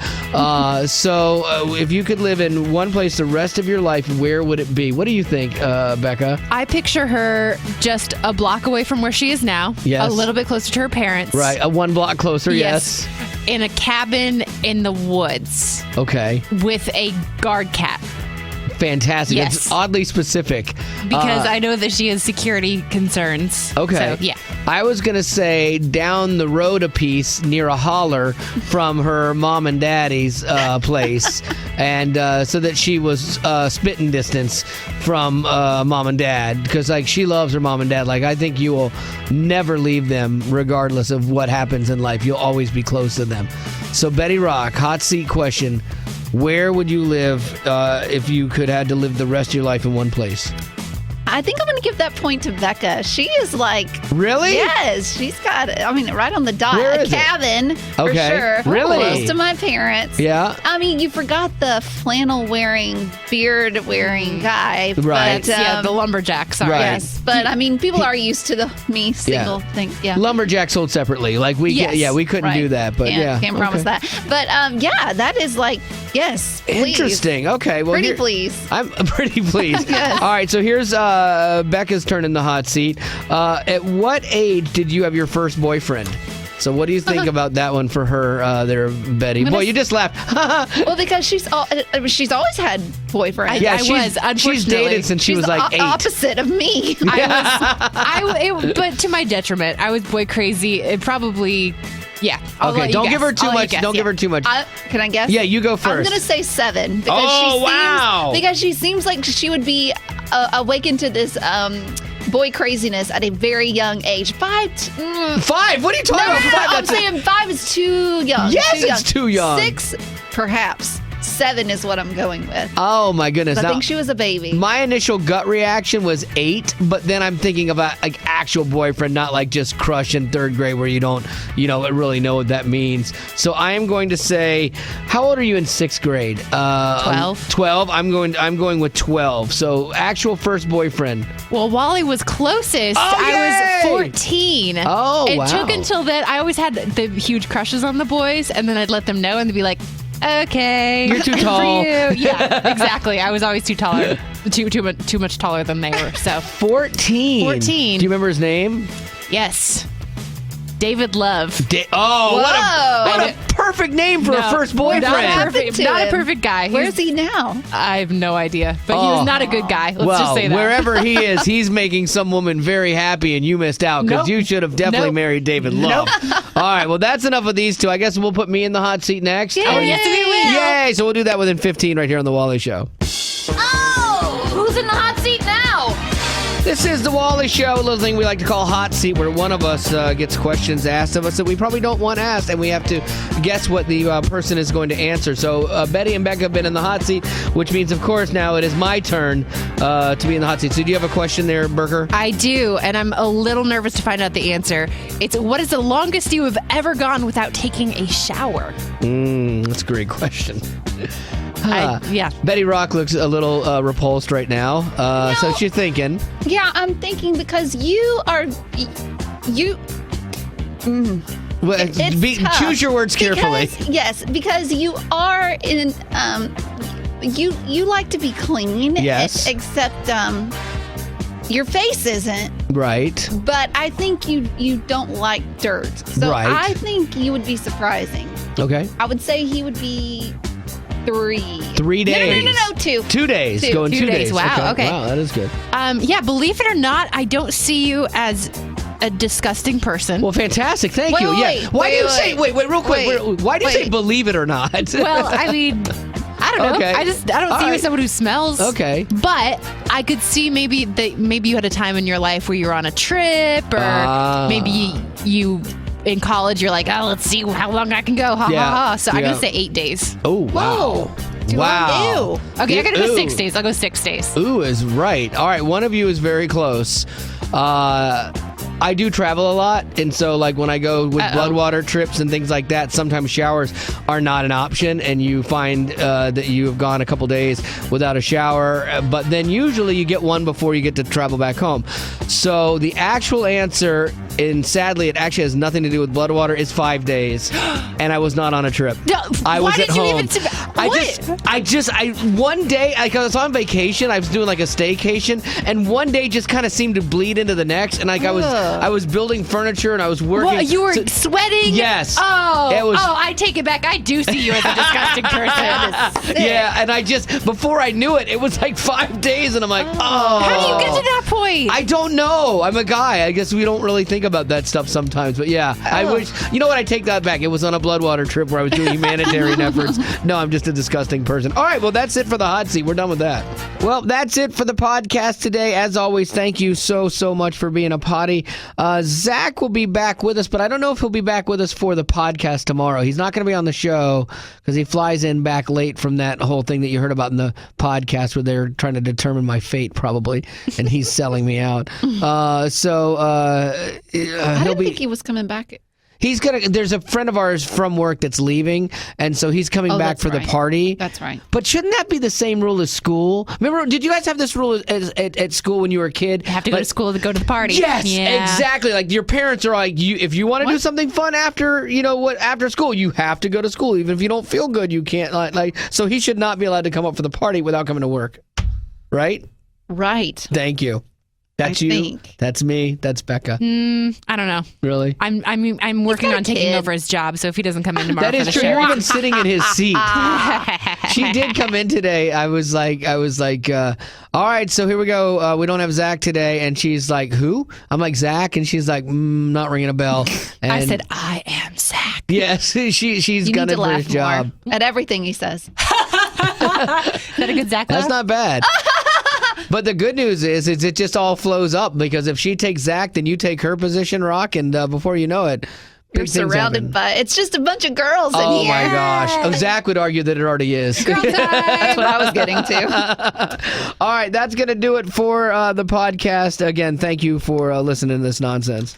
So if you could live in one place the rest of your life, where would it be? What do you think, Becca? I picture her just a block away from where she is now. Yes. A little bit closer to her parents. Right, one block closer, yes. In a cabin in the woods. Okay. With a guard cat. Fantastic. Yes. It's oddly specific. Because I know that she has security concerns. Okay. So, yeah. I was going to say down the road a piece near a holler from her mom and daddy's place. And so that she was spitting distance from mom and dad. Because she loves her mom and dad. I think you will never leave them regardless of what happens in life. You'll always be close to them. So Betty Rock, hot seat question. Where would you live if you had to live the rest of your life in one place? I think I'm going to give that point to Becca. She is Really? Yes, she's got, right on the dot. Where a is it? cabin, for Okay. sure. Really? Close to my parents. Yeah. You forgot the flannel-wearing, beard-wearing guy. Right. But, the lumberjack, sorry. Right. Yes, but people are used to the single thing. Yeah. Lumberjack sold separately. We couldn't do that, but Can't promise that. But that is yes, please. Interesting. Okay. Well, pretty please. I'm pretty pleased. Yes. All right. So here's Becca's turn in the hot seat. At what age did you have your first boyfriend? So what do you think about that one for her there, Betty? Boy, you just laughed. Well, because she's always had boyfriends. Yeah, unfortunately. She's dated since she was like 8. Opposite of me. But to my detriment, I was boy crazy. It probably... Yeah. Okay, don't give her too much. Don't give her too much. Can I guess? Yeah, you go first. I'm going to say 7. Because because she seems like she would be awakened to this boy craziness at a very young age. 5? 5? What are you talking about? 5, I'm saying 5 is too young. Yes, it's too young. 6, perhaps. 7 is what I'm going with. Oh my goodness! I Now, think she was a baby. my initial gut reaction was 8, but then I'm thinking about like actual boyfriend, not like just crush in 3rd grade where you don't, really know what that means. So I am going to say, how old are you in 6th grade? 12. 12. I'm going with 12. So actual first boyfriend. Well, Wally was closest. Oh, I yay! was 14. Oh, it wow. took until then. I always had the huge crushes on the boys, and then I'd let them know, and they'd be like, "Okay, You're too good tall." for you." Yeah, exactly. I was always too much taller than they were. So 14. 14. Do you remember his name? Yes, David Love. What a perfect name for a first boyfriend. Not a perfect guy. Where's he now? I have no idea, but he was not a good guy. Let's just say that. Wherever he is, he's making some woman very happy, and you missed out because Nope. you should have definitely Nope. married David Love. All right, well, that's enough of these two. I guess we'll put me in the hot seat next. Oh, yes, we will. Yay! So we'll do that within 15 right here on The Wally Show. Oh, who's in the hot seat now? This is The Wally Show, a little thing we like to call hot seat, where one of us gets questions asked of us that we probably don't want asked, and we have to guess what the person is going to answer. So Betty and Becca have been in the hot seat, which means, of course, now it is my turn to be in the hot seat. So do you have a question there, Berger? I do, and I'm a little nervous to find out the answer. It's, what is the longest you have ever gone without taking a shower? That's a great question. Yeah. Betty Rock looks a little repulsed right now. So she's thinking. Yeah, I'm thinking because you are you. Well, It's tough. choose your words carefully. Because you are in. You like to be clean. Yes. Except your face isn't. Right. But I think you don't like dirt. So Right. I think you would be surprising. Okay. I would say he would be 3. 3 days. No, 2. 2 days. Two. Going 2 2 days. Wow, okay. Wow, that is good. Yeah, believe it or not, I don't see you as a disgusting person. Well, fantastic. Thank you. Yeah. Why do you say? Wait, real quick. Why do you say believe it or not? Well, I mean, I don't know. Okay. I don't see you as someone who smells. Okay. But I could see maybe you had a time in your life where you were on a trip, or maybe you in college you're like, oh, let's see how long I can go. Ha ha ha. So I'm gonna say 8 days. Oh wow. Too Wow. long. Ew. Okay, I gotta go Ooh. 6 days. I'll go 6 days. Ooh is right. All right, one of you is very close. I do travel a lot, and so like when I go with blood water trips and things like that, sometimes showers are not an option, and you find that you have gone a couple days without a shower, but then usually you get one before you get to travel back home. So the actual answer, and sadly it actually has nothing to do with blood water, is 5 days, and I was not on a trip. I was why at did you home. even? One day, I was on vacation. I was doing like a staycation, and one day just kind of seemed to bleed into the next. And like I was building furniture, and I was working. What, you were sweating? Yes. Oh, It was- I take it back. I do see you as a disgusting person. Yeah, and I just before I knew it, it was like 5 days, and I'm like, oh. How do you get to that point? I don't know. I'm a guy. I guess we don't really think about that stuff sometimes. But yeah, I wish. You know what? I take that back. It was on a blood water trip where I was doing humanitarian efforts. No, I'm just a disgusting person. All right, well, that's it for the hot seat. We're done with that. Well, that's it for the podcast today. As always, thank you so much for being a potty. Zach will be back with us, but I don't know if he'll be back with us for the podcast tomorrow. He's not going to be on the show because he flies in back late from that whole thing that you heard about in the podcast where they're trying to determine my fate, probably, and he's selling me out. I didn't think he was coming back. He's there's a friend of ours from work that's leaving, and so he's coming back that's for the right. party. That's right. But shouldn't that be the same rule as school? Remember, did you guys have this rule at school when you were a kid? You have to go to school to go to the party. Yes, Yeah. exactly. Like your parents are like, if you want to do something fun after school, you have to go to school. Even if you don't feel good, you can't. So he should not be allowed to come up for the party without coming to work. Right? Right. Thank you. That's you. think. That's me. That's Becca. I don't know. Really? I'm working on taking over his job, so if he doesn't come in tomorrow, That is for the true. show. You're even sitting in his seat. She did come in today. I was like, all right, so here we go. We don't have Zach today, and she's like, who? I'm like, Zach, and she's like, not ringing a bell. And I said, I am Zach. yes, she's You gunning need to for laugh his job. more at everything he says. Is that a good Zach laugh? That's not bad. But the good news is it just all flows up because if she takes Zach, then you take her position, Rock, and before you know it, You're Big things surrounded happen. by, it's just a bunch of girls in Oh here. my gosh. Oh, Zach would argue that it already is. That's what I was getting to. All right, that's going to do it for the podcast. Again, thank you for listening to this nonsense.